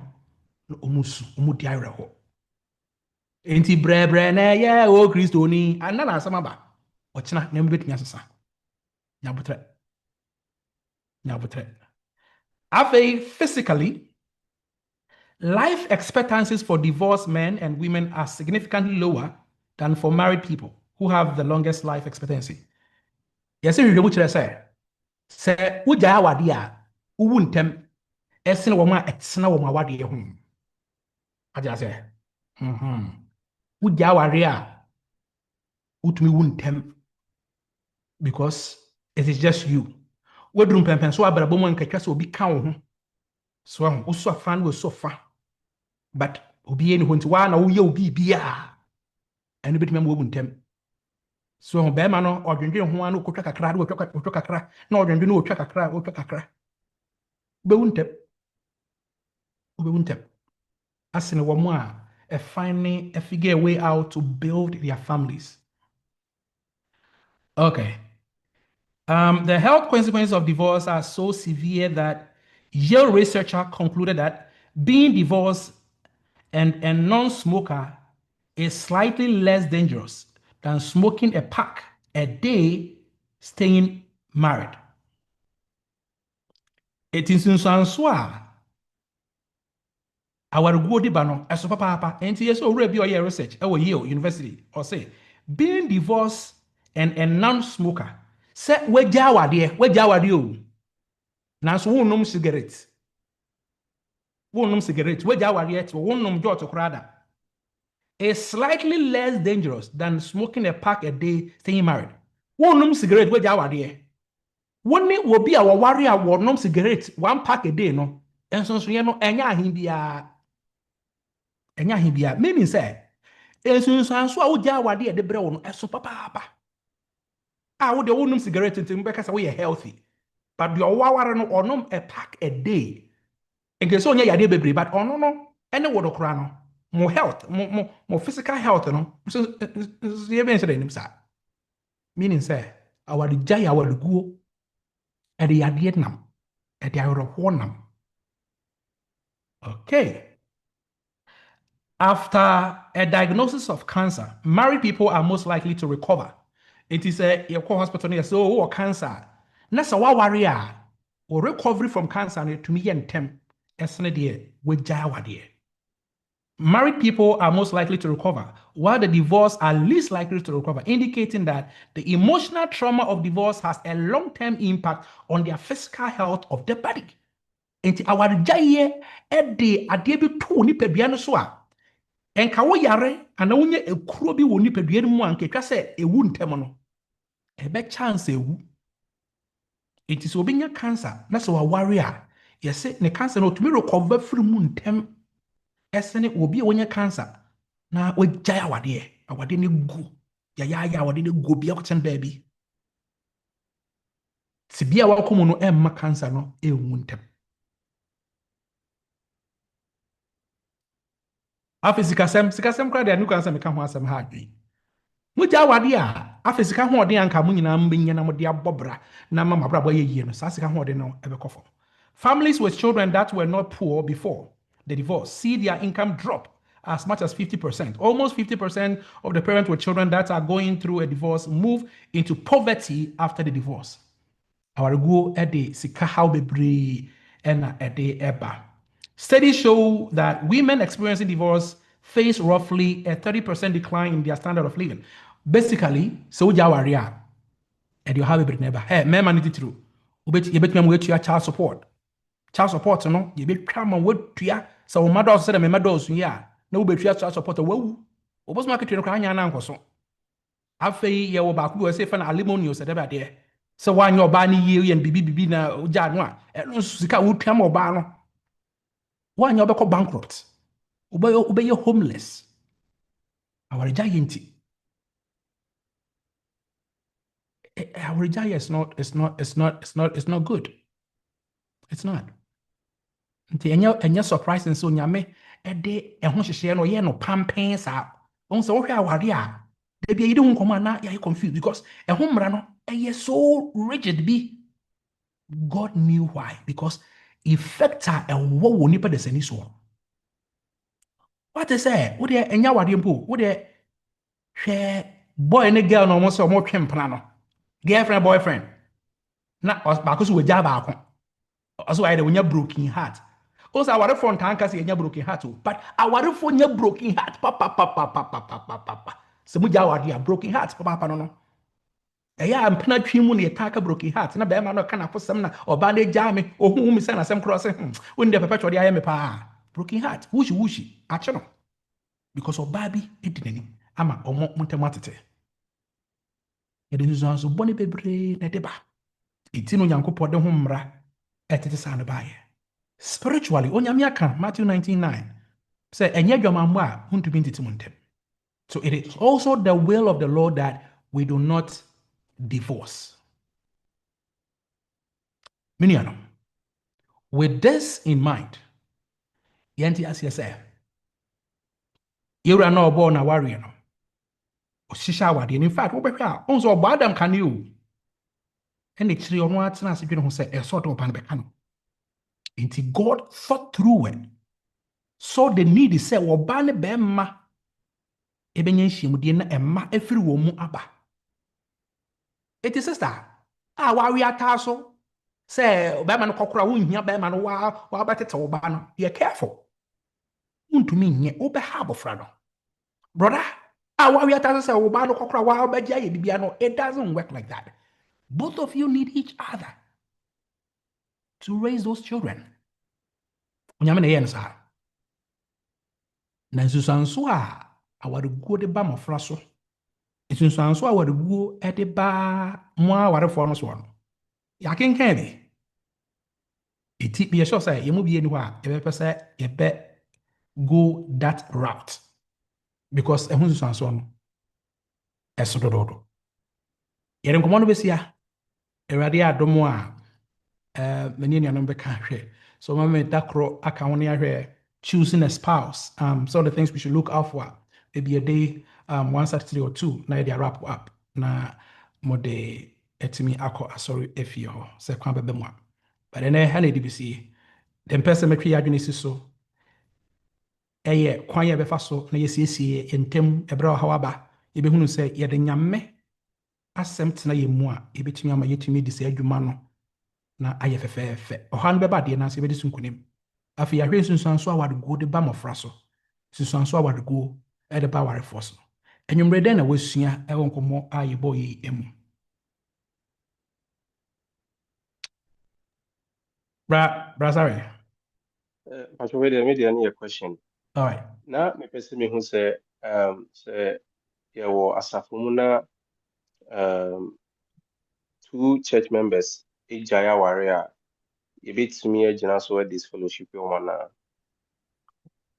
Speaker 1: na ɔmu su ɔmu di awerɛhɔ enti brɛbrɛ na ɛyɛ o kristoni ana na asɛm aba ɔkyena na ɛmu asesa nyabotrɛ afei physically life expectancies for divorced men and women are significantly lower than for married people who have the longest life expectancy. Yes, you will say, would ya wadia, who wouldn't tempt, essence woman at Sna Wadi home. I just say, would ya waria, would me wouldn't tempt because it is just you. What room pen so about a woman can just be count. So I'm also a fan was so far. But obi any hunti wa na wo ye obi bia eno betumi am wobuntem so be ma no odwendwen ho an okotwa kakra do otwa kakra na odwendwen no otwa kakra obewuntem asene wo mo a finding a figure way out to build their families. Okay. The health consequences of divorce are so severe that Yale researcher concluded that being divorced and a non-smoker is slightly less dangerous than smoking a pack a day staying married. It is in Sanswa. Our good bano as papa and yes already your research at Yale University or say being divorced and a non-smoker say we jawa dear now so won't nom cigarettes. Won't nom cigarettes, we jawa yet, won't nom jot to crada. Is slightly less dangerous than smoking a pack a day staying married. Won't nom cigarette, we jawa dear. One will be our warrior, won't nom cigarette, 1 pack a day, no. And so you know, enya hibia, meaning say, and so I would jawa dear the brown as so papa. I would the one cigarette until because we are healthy. But your wawa no or nom a pack a day. And get so near baby, but oh no, any word of crano. More health, more physical health, no. So you mentioned him, sir. Meaning, say, our jay our go at the Vietnam, at the hour of Honam. Okay. after a diagnosis of cancer, married people are most likely to recover. It is a hospital near so cancer. Nasa wa warrior or recovery from cancer to me and tem esne dear with jawadi. Married people are most likely to recover, while the divorced are least likely to recover, indicating that the emotional trauma of divorce has a long-term impact on their physical health of the body. Enti awargyaye de adeɛ bi to nipadua no so a enka wo yare ana wonye ekuro bi wo nipadua no mu a nketwa sɛ ewu ntɛm no ebe chance ewu. Enti sɛ obi nya cancer na sɛ waware a yɛsɛ ne cancer no otumi recover firi mu ntɛm ɛsene obi a wonya cancer na wagyae awade ne gu yɛyɛayɛ awade ne gu bia kɔkyɛn baabi sɛ bia wakɔ mu no ɛmma cancer no ɛnwu ntɛm. Afei sikasɛm koraa deɛ nuka sɛ meka ho asɛm ha adwen mogya awade a afei sika hoɔden anka mo nyinaa mbɛnya na mode abɔ bra na ma mabrabɔ yɛ yie no saa sika hoɔden no ɛbɛkɔ fam. Families with children that were not poor before the divorce see their income drop as much as 50%. Almost 50% of the parents with children that are going through a divorce move into poverty after the divorce. Our go ede sika how bebre ena ede eba. Studies show that women experiencing divorce face roughly a 30% decline in their standard of living. Basically, so jawaria and you have a bit never. Hey, men man it true. You bet me child support. Child support no, you bet come and what to so my daughter said my daughter yeah. No be child support wo. Obos market no kan nya na nkoso. Afei ye wo ba ku we say fa na alimony o sedeba de. So wan your ba ni yie and bibi na ogya no a no sika wo twa mo ba no. Wan your be bankrupt. Obey homeless. Our giant. Our giant is not good. It's not. Nti enya surprising so nyame ede ehho hyehye no ye no pampen sa. On se wo hwe aware a de bia yide hu nkoma na ya confused because ehho mra no eye so rigid bi. God knew why because effect a ewo wo nipa de sani so. What is say? Wo de enya wade mpo, wo de hwe boy ne girl no mo se mo twempena no. Girlfriend boyfriend. Na ba ko so we ja ba ko. Also I when you broken heart. Also our front tanka say you broken heart but our phone you broken heart papa. Se mu ja wade broken heart papa no no. Eya ampena twimu ne taka broken heart na be ma no kana fosem na oba na ja me ohun mi say na sem cross won de papa chode aye me pa broken heart wushi ache no because oba bi edinani ama omo montematete e de so boni bebre na deba etino yankopɔ de ho mmra etete sa ne bae spiritually onyame aka Matthew 19:9 say enye dwamammo a huntumi ntiti mo ntem. So it is also the will of the Lord that we do not divorce. Miniano, with this in mind, yanti as say, you are not born a warrior. No, shisha wadi. In fact, what be also Adam can you? And the tree on what's not who say a sort of panbecano. Until God thought through it. So the need is say, Wabane bema ebenyenshi mudina emma every woman aba. It is sister. Warrior castle. Say, Batman Cockra win here, Batman, while better to Obano. Be careful. To me, ye obe harbor frano. Brother, our we are say Obano Cockra while Bajay Bibiano. It doesn't work like that. Both of you need each other to raise those children. Nyamene yensa. Nansusansua, our go de bam of Frasso. It's in Sansua, our go at the bar, moi, what a fornos one. Yakin candy. It be a sure say, you move anywhere, you bet go that route. Because a hunsu sanson, a sododo. Yere nkomo be sia, erade adomo a, many number can so mama dakro aka woni ahwe choosing a spouse. Some of the things we should look out for. Maybe a day, 1 Saturday or 2, na they wrap up. Na mode etimi ako asori efio se kwa bebe mo. But then hane DBC, the person make adwene si so. ɛyɛ kwan yɛ bɛfa so na yɛsiesie ntɛm ɛbrɛ ɔhaw aba yɛbɛhunu sɛ yɛde nyame asɛm tena yɛn mu a yɛbɛtumi ama yɛtumi de sɛ adwuma no na ayɛ fɛfɛɛfɛ ɔhaw no bɛba adeɛ no ase yɛbɛde so nkonim afei yɛahwɛ nsunsuanso awareguo de ba mmɔfra so nsunsuanso awareguo de ba awarefoɔ so anwummerɛ dɛn na wɔasua ɛwɔ nkɔmmɔ a yɛbɔ yi mu Brazare.
Speaker 6: Patrol, wait, maybe I need a question.
Speaker 1: All right.
Speaker 6: Now, me person me who say yeah, well, asafo two church members, Ijaya warrior, a bit to me, so this fellowship one.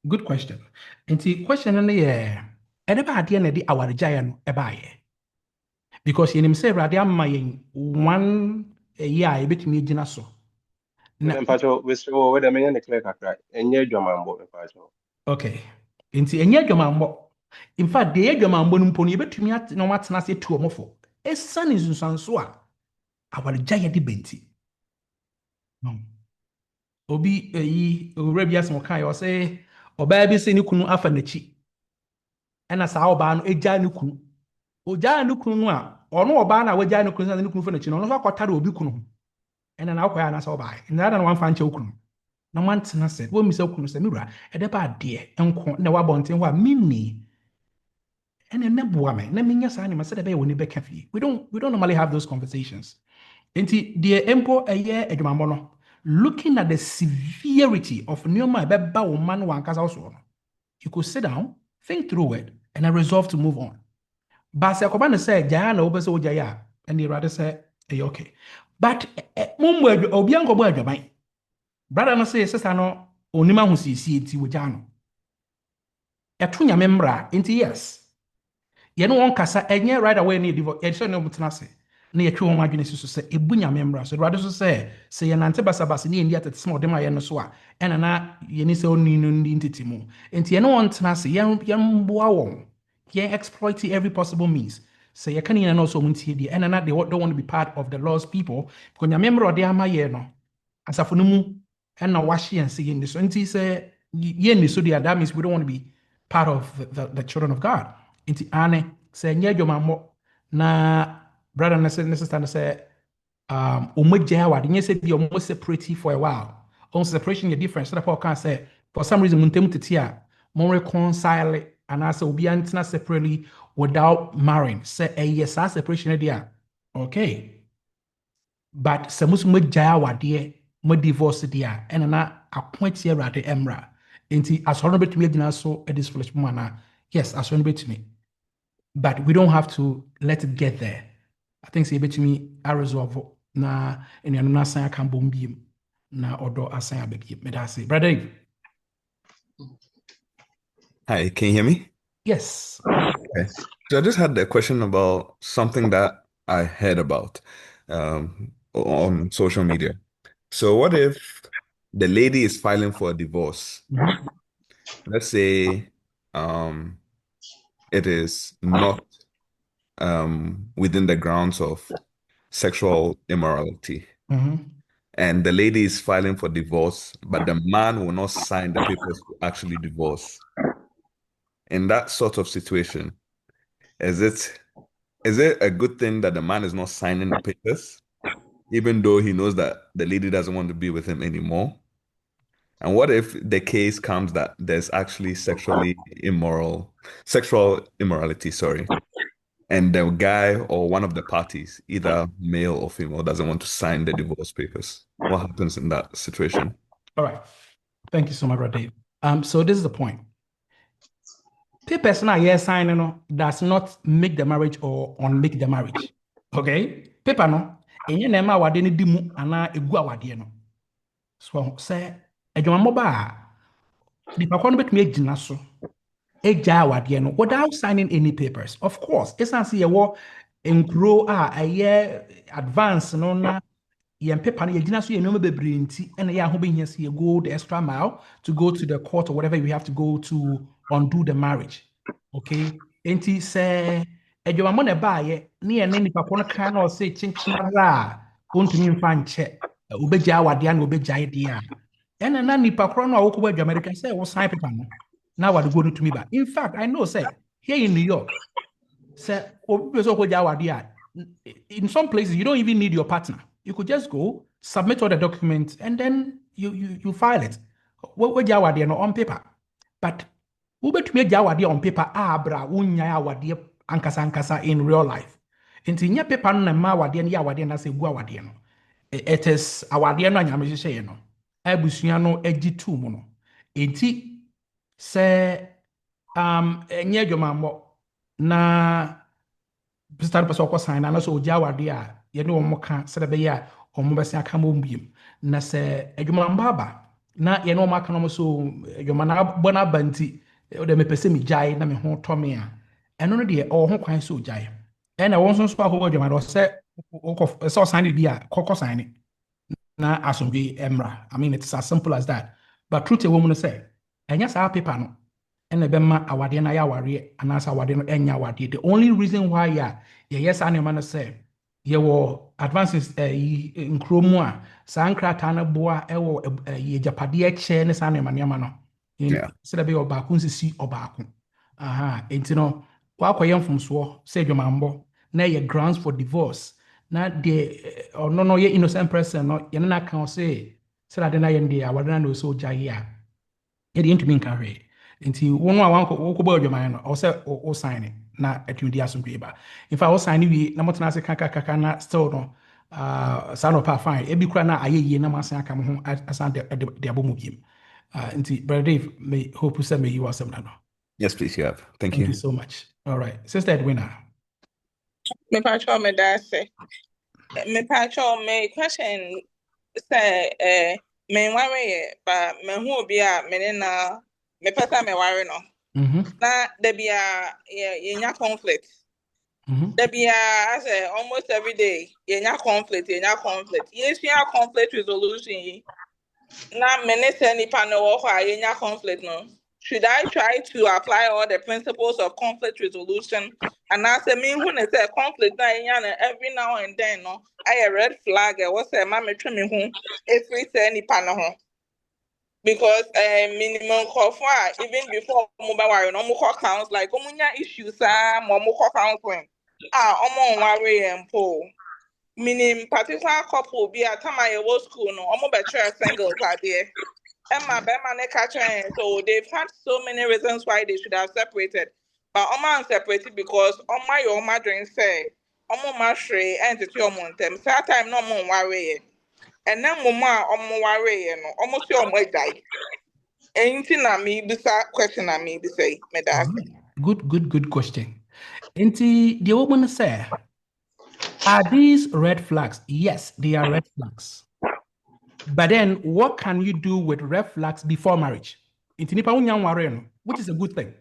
Speaker 1: Good question. Nti question no yɛ ɛde ba adeɛ na ɛde awaregyaeɛ no ɛbaeɛ because yɛnim sɛ Awurade ama yɛn one ɛyɛ a yɛbɛtumi agyina so.
Speaker 6: Na mpacho we say oh whether me clear kakra enye dwamambo mpacho.
Speaker 1: Okay. Nti ɛnyɛ dwamambɔ. In fact, deɛ dwamambɔ no mpo no yɛbɛtumi na wɔatena ase tu ɔmofo. Ɛsiane nsunsuanso a awaregyaeɛ de bɛnti. Obi owura bi asɛm ɔkaeɛ ɔsɛ ɔbaa bi sɛ ne kunu afa n'akyi ɛna saa ɔbaa no egyaa ne kunu ogyaa ne kunu no a ɔno ɔbaa no a wagyaa ne kunu sɛ ne kunu fa n'akyi no ɔno nso akɔtare obi kunu ho ɛna na akɔyɛ anasɛ ɔbaa nna na wamfa nkyɛ kunu na wantena sɛ wɔmmisa kunu sɛ mewura ɛdɛ ba adeɛ nko na wabɔnten hɔ a mimi ɛna ne boa me na menyɛ saa nneɛma sɛ ɛbɛyɛ wɔ ne bɛka fie we don't normally have those conversations nti deɛ mpo ɛyɛ adwumammɔ no looking at the severity of nneɛma a ɛbɛba wo ma no wankasa so no you could sit down think through it and I resolve to move on. But se akɔba no sɛ gyaa na wopɛ sɛ wogyae a ɛne Awurade sɛ ɛyɛ okay. But mommɔ obia nkɔbɔ adwaban. Brother no sɛ sesa no onim ahosiesie nti wogyaa no. Ɛto nyame mmara nti yes. Yɛne wɔn kasa ɛnyɛ right away ne divorce yɛhyɛ ne ɔmotena ase na yɛtwe wɔn adwene si so sɛ ɛbu nyame mmara so Awurade so sɛ yɛnante basabasa ne yɛndi atete sɛ ɔde ma yɛn no so a ɛna na yɛni sɛ ɔni no ndi ntete mu nti yɛne wɔn tena ase yɛmboa wɔn yɛn exploit every possible means sɛ yɛka ne nyina na ɔsɛ ɔmo ntie deɛ ɛna na they don't want to be part of the Lord's people because nyame mmara ɔde ama yɛn no asafo no mu ɛna wahye yɛn sɛ yɛnni so nti sɛ yɛnni so deɛ that means we don't want to be part of the children of God nti ane sɛ nyɛ adwumammɔ na brother and sister say separate for a while. On separation is different. So the can say for some reason more reconcile and I say be antina separately without marrying. Say yes, separation idea. Okay. But some mo divorce dia and na appoint here at the emra. Inti as honorable to me so a disfellowship manner. Yes, as honorable to me. But we don't have to let it get there. I think say betimi a resolve na enu no asan aka bom biem na odo asan abebiem me da say brother Dave.
Speaker 5: Hi, can you hear me?
Speaker 1: Yes.
Speaker 5: Okay. So I just had a question about something that I heard about on social media. So what if the lady is filing for a divorce?
Speaker 1: Mm-hmm.
Speaker 5: Let's say it is not within the grounds of sexual immorality.
Speaker 1: Mm-hmm.
Speaker 5: And the lady is filing for divorce, but the man will not sign the papers to actually divorce. In that sort of situation, is it a good thing that the man is not signing the papers, even though he knows that the lady doesn't want to be with him anymore? And what if the case comes that there's actually sexual immorality, and the guy or one of the parties, either male or female, doesn't want to sign the divorce papers? What happens in that situation?
Speaker 1: All right. Thank you so much, Brother Dave. So this is the point. Papers now yes signing no does not make the marriage or unmake the marriage. Okay? Paper no enye na ma wade ne di mu ana egu awade no. So say adwammo ba di pa no betumi agina so egya awade no without signing any papers. Of course, it's not say yewo enkro advance no na yen paper no yegina so yenoma bebre nti ena ye ahobehia say go the extra mile to go to the court or whatever you have to go to undo the marriage. Okay? Enti say adwammo na ba ye ne ye ne nipa ko no kan na say chinchinara ontumi mfa nche obegya awade na obegya ide a ena na nipa ko no a wokoba adwamerika say wo sign paper no Now what go to me back. In fact, I know, say, here in New York, say, in some places, you don't even need your partner. You could just go, submit all the documents, and then you file it. What on paper. But wobɛtumi agya awadeɛ on paper bra wonnya awadeɛ ankasa in real life. Nti nyɛ paper no na ma awadeɛ no yɛ awadeɛ na sɛ gu awadeɛ no. It is awadeɛ no anyame hyehyɛeɛ no. Abusua no agyi tu mu no. Nti sɛ ɛnyɛ adwamammɔ na Mr. Person ko sign na so ogya awadeɛ a yɛne wɔn ka sɛ bɛyɛ a wɔn bɛsen aka mo mbiem. Na sɛ adwamammɔ aba na yɛne wɔn aka no so adwuma na bɔ na aba nti de me pese me gyae na me ho tɔ me a ɛno no deɛ ɔwɔ ho kwan sɛ ogyae ɛna wɔn nso akɔkɔ adwuma no sɛ ɔsan bi a kɔkɔ sign na asomdwe mmra. I mean, it's as simple as that. But truth ɛwɔ mu no sɛ ɛnyɛ saa paper no ɛna ɛbɛma awadeɛ no ayɛ awareɛ anaasɛ awadeɛ no ɛnyɛ awadeɛ. The only reason why yɛyɛ saa nneɛma no sɛ yɛwɔ advances nkuro mu a saa nkrataa no boa ɛwɔ yɛgyapadeɛ kyɛ ne saa nneɛma no sɛ dɛ bɛyɛ ɔbaako nsisi ɔbaako. Enti no wakɔyɛ mfomsoɔ sɛ adwamammɔ na ɛyɛ grounds for divorce na deɛ ɔno no yɛ innocent person no yɛne no aka sɛ ade no ayɛ no deɛ awade no na ɔsɛ ogyae a yɛde yɛntumi nka hwee. Nti wɔn a wɔkɔbɔ adwaman no ɔwɔ sɛ wo sign na atumi di asomdwe ba. In fact, wo sign wie na motena ase kaka na still no saa no pa fine ebi kura na ayɛ yie na masan aka mo ho asan de abɔ mu biem. Nti Brother Dave, may hope say may you awesome no.
Speaker 5: Yes, please, you have. Thank
Speaker 1: you so much. All right, Sister Edwina.
Speaker 7: Me patcho me da say. Me patcho me question say me worry but me hu obi a me na me pesa me worry no. Na there be a conflict. There be I say almost every day conflict. Yes, we have conflict resolution. Na me ne say nipa no wo conflict no. Should I try to apply all the principles of conflict resolution? And I say me when say conflict every now and then no, I a red flag. I was say mama trim me who if we say nipa no ho. Because minimum call even before mobile worry no more counts like omunya issues more counseling omo worry and po meaning particular couple be at time I was school no omo better singles are there Emma Bema ne catch so they've had so many reasons why they should have separated but omo separated because omo drink say omo mashre entity omo them that time no more worry. And then mama worry no almost your die. Anything na me this question na me say me that.
Speaker 1: Good question. Inti the woman say, are these red flags? Yes, they are red flags. But then what can you do with red flags before marriage? Inti nipa unyang worry no, which is a good thing.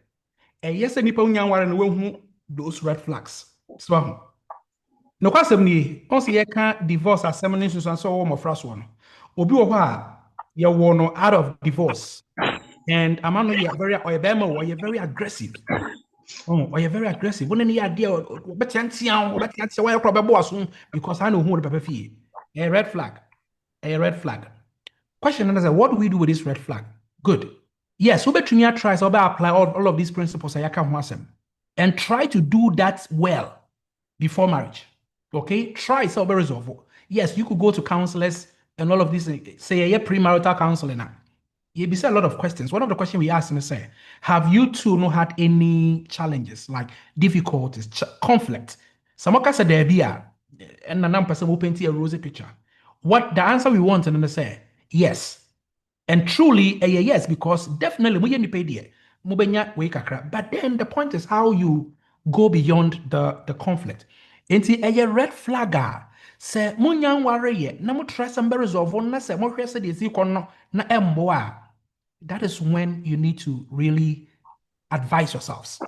Speaker 1: And yes, nipa unyang worry no when those red flags. So no kwasem ni once ye can divorce as seven so so mo first one obi wo ha ye wo no out of divorce and amano ye very or very aggressive or you very aggressive when any idea betantia why probably aso because I know who the papa fee a red flag question is what do we do with this red flag? Good, yes, we betumi try so apply all of these principles ayaka ho asem and try to do that well before marriage. Okay, try so be resolve. Yes, you could go to counselors and all of this. Say a premarital counseling now. You be say a lot of questions. One of the questions we asked is say, have you two not had any challenges like difficulties, conflict? Some of us said there be and another person will paint a rosy picture. What the answer we want and then say yes, and truly a yes because definitely we need pay there. But then the point is how you go beyond the conflict. Enti a red flagger say munyan worry na mo try some resolve na say mo hwese de si kono na emboa. That is when you need to really advise yourselves.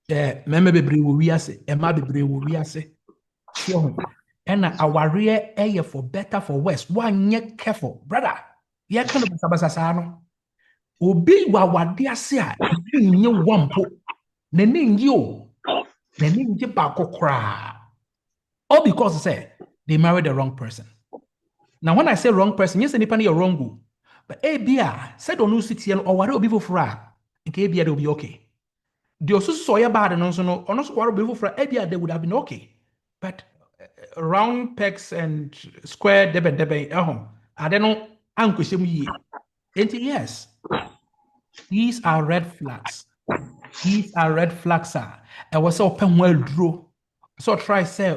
Speaker 1: Meme bebre wo wiase, ema bebre wo wiase. Sure. And aware eye for better for worse. One ye careful, brother. Ye kind of basabasa no. Obi wa wade ase a nye wampo. Ne ngi o. Ne ngi ba kokra. All because say they married the wrong person. Now, when I say wrong person, yes, anybody you're wrong. But bia said on no city or what will be for okay, they'll be okay. The also saw your bad and also no, on us quarrel for Ebia, they would have been okay. But round pegs and square debe home. I don't know, Uncle Shemi. And yes, these are red flags. These are red flags, sir. I was open well draw. So try say,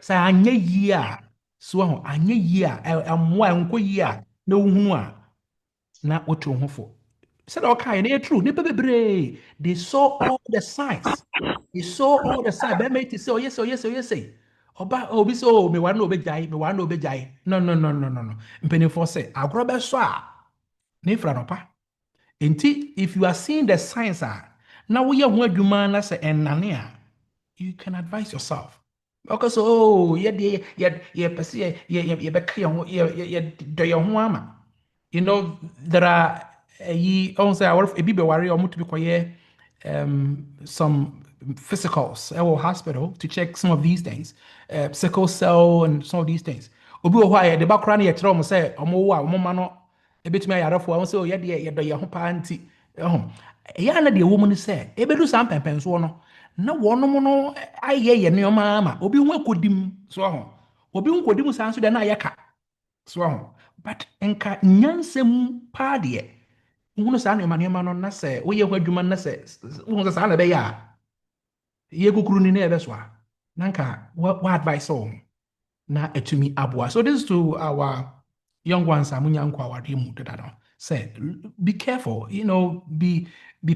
Speaker 1: say, anya year. So, anya year, I'm one year, no one. Not what you for. Said, okay, they're true. They saw all the signs. They saw all the signs. They made it say, oh, yes, oh, yes, oh, yes, say. Oba, oh, be so, me want no be jai, me want no be jai. No. Mpenny for say, I grow be so. Nefra no pa. Enti, if you are seeing the signs, now we are one human na say enania, you can advise yourself. Because oh, yeah, do your ama. You know, there are also our a bit worry or to be some physicals or hospital to check some of these things, sickle cell and some of these things. Obi why the background here tell say omo mano a bit me yara for say oh yeah do your ho pa anti ya na the woman say e be do some pempen so no na wono mo no aye ye ne ma obi hu akodim so ho obi hu kodim san so de na ayeka so ho but enka nyansem pa de hunu saa nneɛma no na sɛ woyɛ ho adwuma na sɛ wohu sɛ saa na ɛbɛyɛ a yɛ kukuru ni na ɛbɛ so a na nka wa advice wɔn na atumi aboa. So this is to our young ones a munya nkɔ awadeɛ mu deda no sɛ be careful, you know, be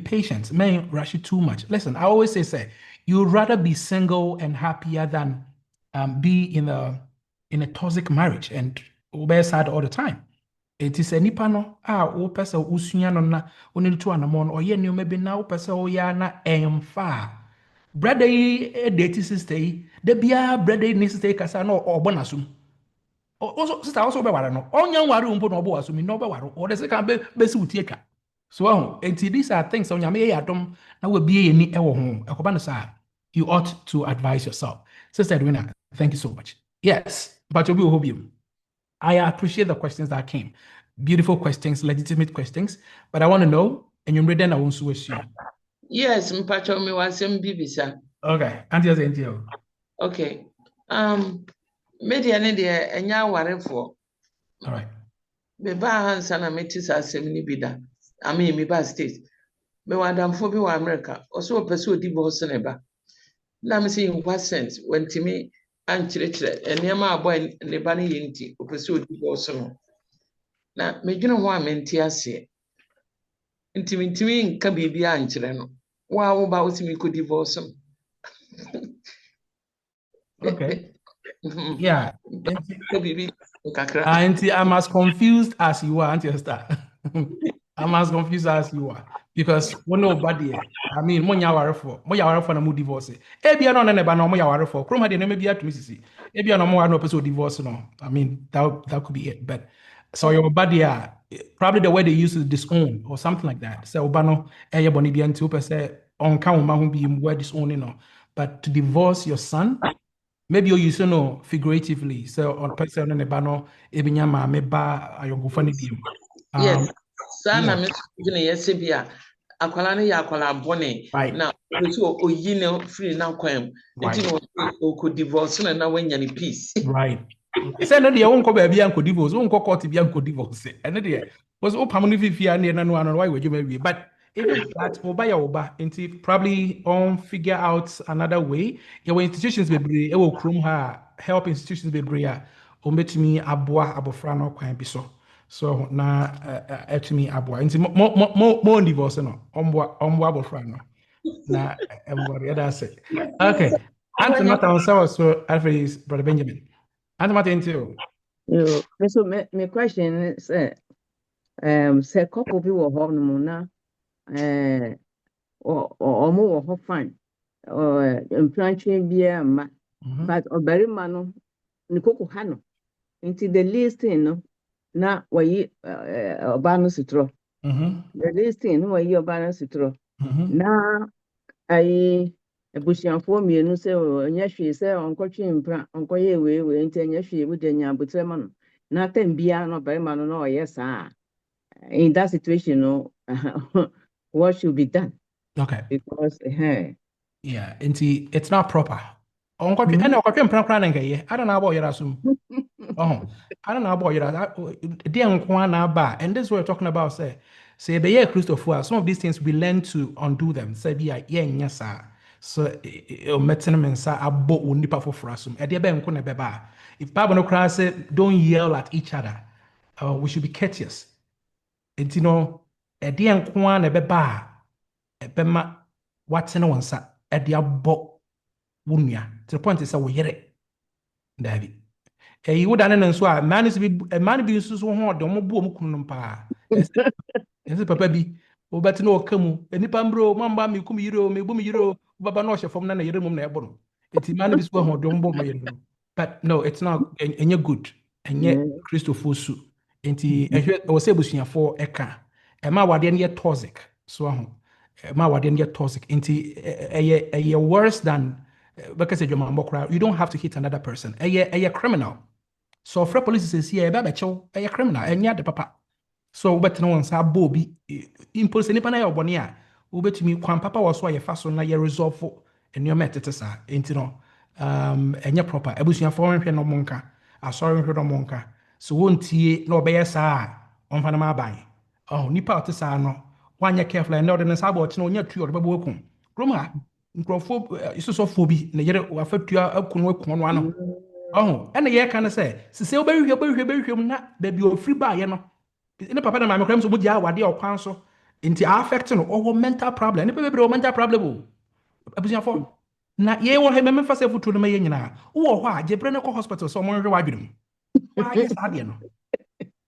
Speaker 1: patient, man rush it too much. Listen, I always say you would rather be single and happier than be in a toxic marriage and be sad all the time. It is a nipa no o pesa usua no na oni to anamo no oye nneoma bi na o pesa o ya na emfa brother yi date sister yi da bia brother ni sister kasa na obo na sum o sister also be ware no onya ware umpo no obo asum no be ware o de se kan be si utie twa so these are things on yame ya dom na we bie ni e wo ho ekoba no sa you ought to advise yourself. Sister Edwina, thank you so much. Yes, but obi o hobium. I appreciate the questions that came. Beautiful questions, legitimate questions. But I want to know, and you're ready, I want to assume.
Speaker 2: Yes, mpacho me wasem bibisa.
Speaker 1: Okay, Auntie.
Speaker 2: Okay. Media ne de enya awarefo.
Speaker 1: All right.
Speaker 2: Me ba hansa na metis asem ni bida. I mean, me ba state. Me wadamfo bi wa America. Also person odi boss ne ba. Na me say in what sense when timi ankyerɛkyerɛ nneɛma abɔ ne ba ne yɛ nti opɛ sɛ odi boss no. Na medwene ho a mente ase. Ntimi nka biribi ankyerɛ no. Wa wo ba wotimi ko divorce no.
Speaker 1: Okay. Yeah.
Speaker 2: Auntie,
Speaker 1: I'm as confused as you are, Auntie Esther. I'm as confused as you are. Because we nobody, I mean, mo yawarefo na mo divorce. Ebia no na neba na mo yawarefo. Krom ha de na maybe at me sisi. Ebia no mo wa no person divorce no. I mean, that could be it. But so your body probably the way they use it disown or something like that. So obano eye boni bi anti ope say on kan ma ho bi mu disowning no. But to divorce your son, maybe you use no figuratively. So on person ne ba no ebinya ma me ba ayogofo ne bi.
Speaker 2: Yes. Sana me gina yesi bia akwala ne ya akwala bone na so oyi ne free na kwam enti no o could divorce na wanya ne peace.
Speaker 1: Right. Say no dey won ko ba bia nko divorce, won ko court bia nko divorce. And dey was o pam no fifia na no why we dwuma wi. But even that oba enti probably on figure out another way. Your institutions bebre e wo krom ha help institutions bebre a o metumi aboa abofra no kwan bi so. So na etumi aboa nti mo divorce no omboa abofra no na everybody that's it. Okay. Answer not answer so Alfred's brother Benjamin. Answer not into
Speaker 8: you. So my question is say couple bi wo ho no na o mo wo ho fine implantry bia ma but obarima no ni koko ha no into the listing no na wayi oba no sitro the listing no wayi oba no sitro na ai ebusianfo mienu se onye hwe se onkotwe mpra onkoye we nti enye hwe bude nya butre ma no na tem bia no barima no na oye saa in that situation no what should be done.
Speaker 1: Okay.
Speaker 8: Because
Speaker 1: Yeah, it's not proper. On kwa and kwa mpran kran nka ye. I don't know about your asum. Oh. I don't know about your dear na ba. And this is what we're talking about say be ye Christopher. Some of these things we learn to undo them. Say be ye nya sa. So metin men sa abo nipa for asum. E de be nko na be ba. If Bible no cry say don't yell at each other. We should be courteous. And you know, e de nko na be ba. E be ma watene wonsa. E de abo wunya to the point is that we hear it dabi e woda ne nso a man is bi man bi nso so ho de mo bu kunu pa ese papa bi wo bet na okamu enipa mbro mamba mi kum yiro mi bu mi yiro baba na ohye fom na yire mum na ebo no enti man bi so ho de mo bo yiro but no it's not enye good enye Christopher su enti ehwe wo se busuafo eka e ma wade ne toxic so ho ma wade ne toxic enti eye worse than because you don't have to hit another person. A criminal. So for police says here, a criminal, and yeah, the papa. So but no one's a bobby impulse any pana bonia. Ube to me, Quan Papa was why a fast on a resolve for and your methods, ain't no and your proper. I was your foreign no monka. I saw him no monka. So won't ye no bear sa on Panama by. Oh, nipa to sa no. One year careful and not in a sabot no near tree or babokum. Groma. Nkurɔfoɔ isosɔfoɔ bi na yɛrɛ wafatua akunu akunu ano ɔho ɛna yɛ ka no sɛ sisi wobɛhwehwɛ mu na baabi ofiri baayɛ no ne papa na maame koraa nso mogya awadeɛ ɔkwan so nti affect no ɔwɔ mental problem nipa bebree wɔ mental problem o abusuafoɔ na yɛwɔ ha mɛmfa sɛ fotuo no ma yɛ nyinaa wowɔ hɔ a gyebrɛ no kɔ hospital sɛ ɔmo nhwɛ w'adwene mu waayɛ saa adeɛ no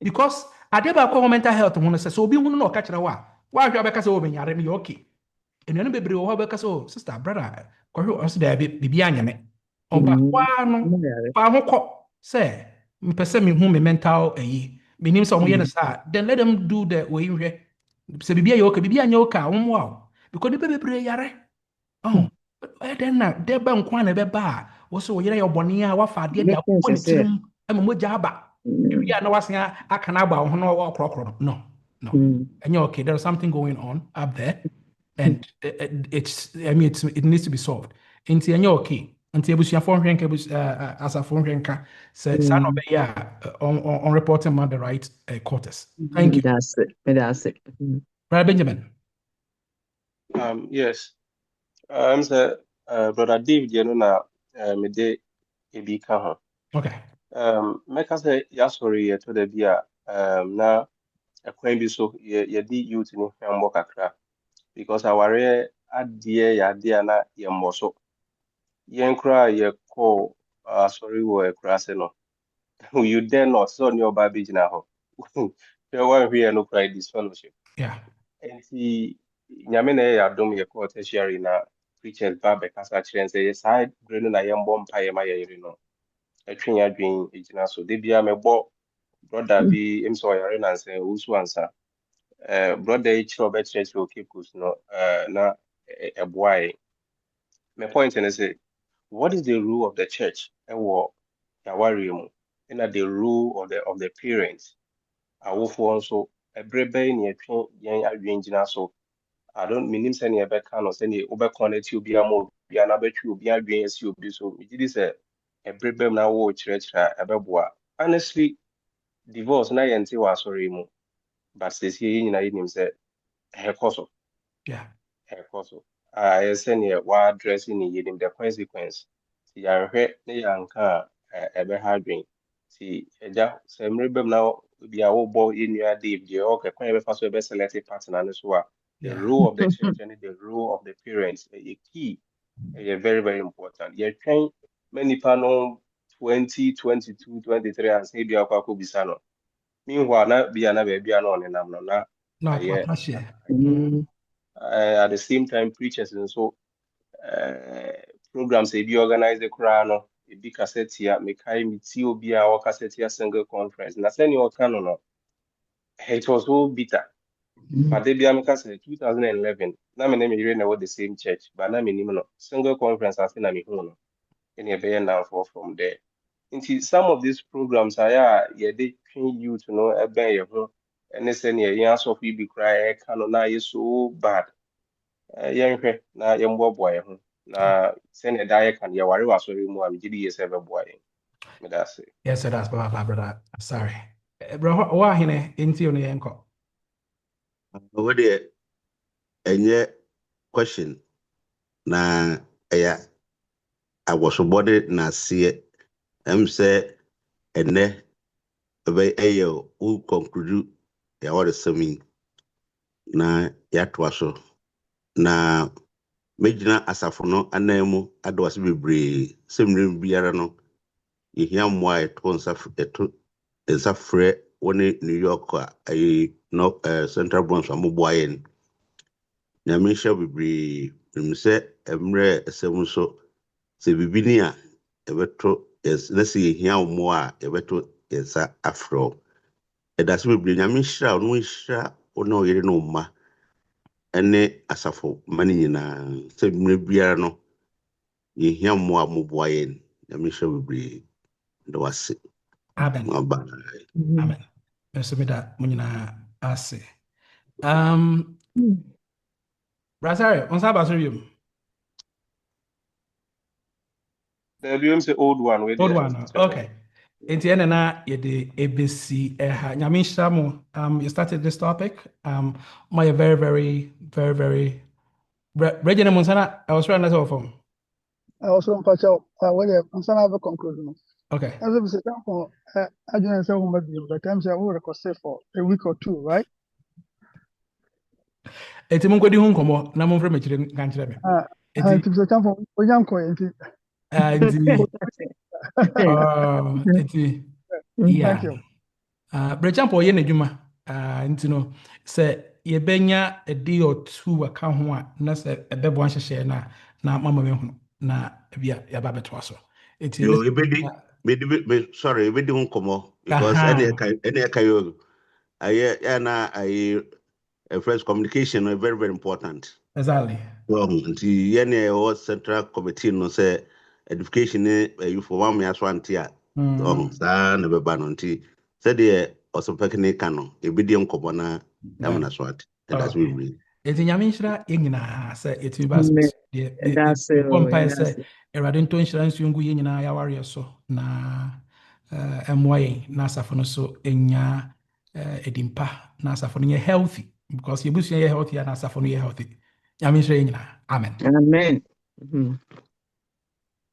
Speaker 1: because adeɛ baakɔ wɔ mental health ho no sɛ obi hunu na ɔka kyerɛ wo a woahwɛ abɛka sɛ wɔbɛnyare no yɛ okay ɛnuane bebree wɔ hɔ bɛka sɛ oh sister brother kɔhwɛ ɔsɛ daabi biribi anyame ɔba waa no fa ho kɔ sɛ mpɛ sɛ mehu me mental ayi menim sɛ ɔmoyɛ no saa then let them do the way nhwɛ sɛ biribi ayɛ okay biribi anyɛ okay a wɔmmoa wo because nipa bebree yare ɛdɛn na dɛ bɛ nko a na ɛbɛba a wo sɛ wo yerɛ yɛ ɔbɔne a wafa adeɛ de akɔ ne tirim ama mogya aba ewie a na wasen aka no aba wo ho na wɔkorɔkorɔ no ɛnyɛ okay there is something going on up there and it needs to be solved. Inti enye okay. Inti ebusuafo hwenka asafo hwenka say sa no be ya on reporting man the right quarters. Thank you.
Speaker 8: That's it.
Speaker 1: Brother Benjamin.
Speaker 6: Yes. Sir, Brother David, you know na me de ebi ka ho.
Speaker 1: Okay.
Speaker 6: Meka say yasori to the bia na akwan bi so ye di youth ni hwambo kakra because aware adie ya adie na ye mboso. Yen kra ye call sorry wo ekra se no. You dare not so your baby na ho. You want here no cry this fellowship.
Speaker 1: Yeah.
Speaker 6: And see nyame na ya dom ye call tertiary na preachers ba be kasa kire say side brand na ye mbom pa ye ma ye yiri no. Atwen ya dwen ejina so de bia me bo brother bi em so yare na say usu ansa. Brother e chiro be church o kepus no na eboae. My point is say what is the rule of the church? Ewo yawarimu. And the rule of the parents. Awofo nso ebrebe ni etwe yen adwengyina so. I don't mean say na ebeka no say na obe connect obi amo obi na betwe obi adwen esi obi so. Me gidi say ebrebe na wo kyerɛkyerɛ ebeboa. Honestly, divorce na yente wa sorry mu. But say yen nyina yenim say ekoso.
Speaker 1: Yeah.
Speaker 6: Ekoso. I say na wa address ni yenim the consequence. Si yahwɛ ne yanka ebe ha adwen. Si eja se mrebem na bia wo bo enua Dave de okay kwan be fa so be select partner no so a the role of the church and the role of the parents a key very very important. You train many panel 20 22 23 and say bia kwa ko bisa no meanwhile na bia na be bia no ne nam no na aye at the same time preachers and so programs be organize the crowd no e bi cassette ya me kai mi ti obi a o cassette ya single conference na send you can no it was so bitter but they be am say 2011 na me name you know the same church but na me nim no single conference as na me hu no and e be now for from there into some of these programs are yeah they train you to know e ben ye ho and they say near years of we be cry can na is so bad. Young na young boy na send a diet can ya worry was very more GD is ever boy. Me that's it.
Speaker 1: Yes, sir, that's Baba, brother. I'm sorry. Bro, why hine into your yanko?
Speaker 9: What the any question na yeah I was body na see say and ne be ayo who conclude ya what semi na ya twaso na mejina asafo no anemu adwas bebre semre biara no yehia mwa eto nsafre woni New York ay no Central Branch amoboayen na misha bebre mse emre esem so se bibini a ebeto yes na se yehia mwa ebeto ensa afro edase bebre na misha no misha ono yere no ma ene asafo mani nyina se mre biara no yehia mwa moboayen na misha bebre do wase
Speaker 1: Amen.
Speaker 9: Bye.
Speaker 1: Amen. Mesomida munyina ase. Brasari, on sa baso yum.
Speaker 6: The BM say old one with
Speaker 1: Old
Speaker 6: the
Speaker 1: one. Okay. Enti ene na yede ABC eha. Nyamisha mo you started this topic. My very Regina Monsana, I was trying to from.
Speaker 3: I also want to well, I'm some have a conclusion.
Speaker 1: Okay.
Speaker 3: As I said, I didn't say what the times I will request for a week or two, right?
Speaker 1: Eti mun kwedi hun komo na mun frame chire kan chire me.
Speaker 3: And to the time for young coin.
Speaker 1: Eti
Speaker 3: Thank
Speaker 1: yeah.
Speaker 3: you.
Speaker 1: Brechampo ye n'adwuma. Nti no se ye benya a day or two aka ho a na se ebebo anhyehyɛ na mama me hu na bia ya ba beto aso. Eti
Speaker 9: Yo, sorry, ebedi ho komo because any kayo I first communication is very important.
Speaker 1: Exactly.
Speaker 9: Nti yene o central committee no say education you for one year swantia. Sa na beba no nti said the also pekene kano ebedi ho komo na amna swat. And that's we bring.
Speaker 1: Eti nyame nhyira ye nyinaa sɛ etimi ba so
Speaker 8: That's it.
Speaker 1: mpae sɛ Awurade nto nhyira nsuo ngu ye nyinaa yawareɛ so na ɛmmoa yɛn na asafo no so ɛnya edimpa na asafo no yɛ healthy because yɛbusua yɛ healthy na asafo no yɛ healthy. Nyame nhyira ye nyinaa. Amen.
Speaker 8: Amen.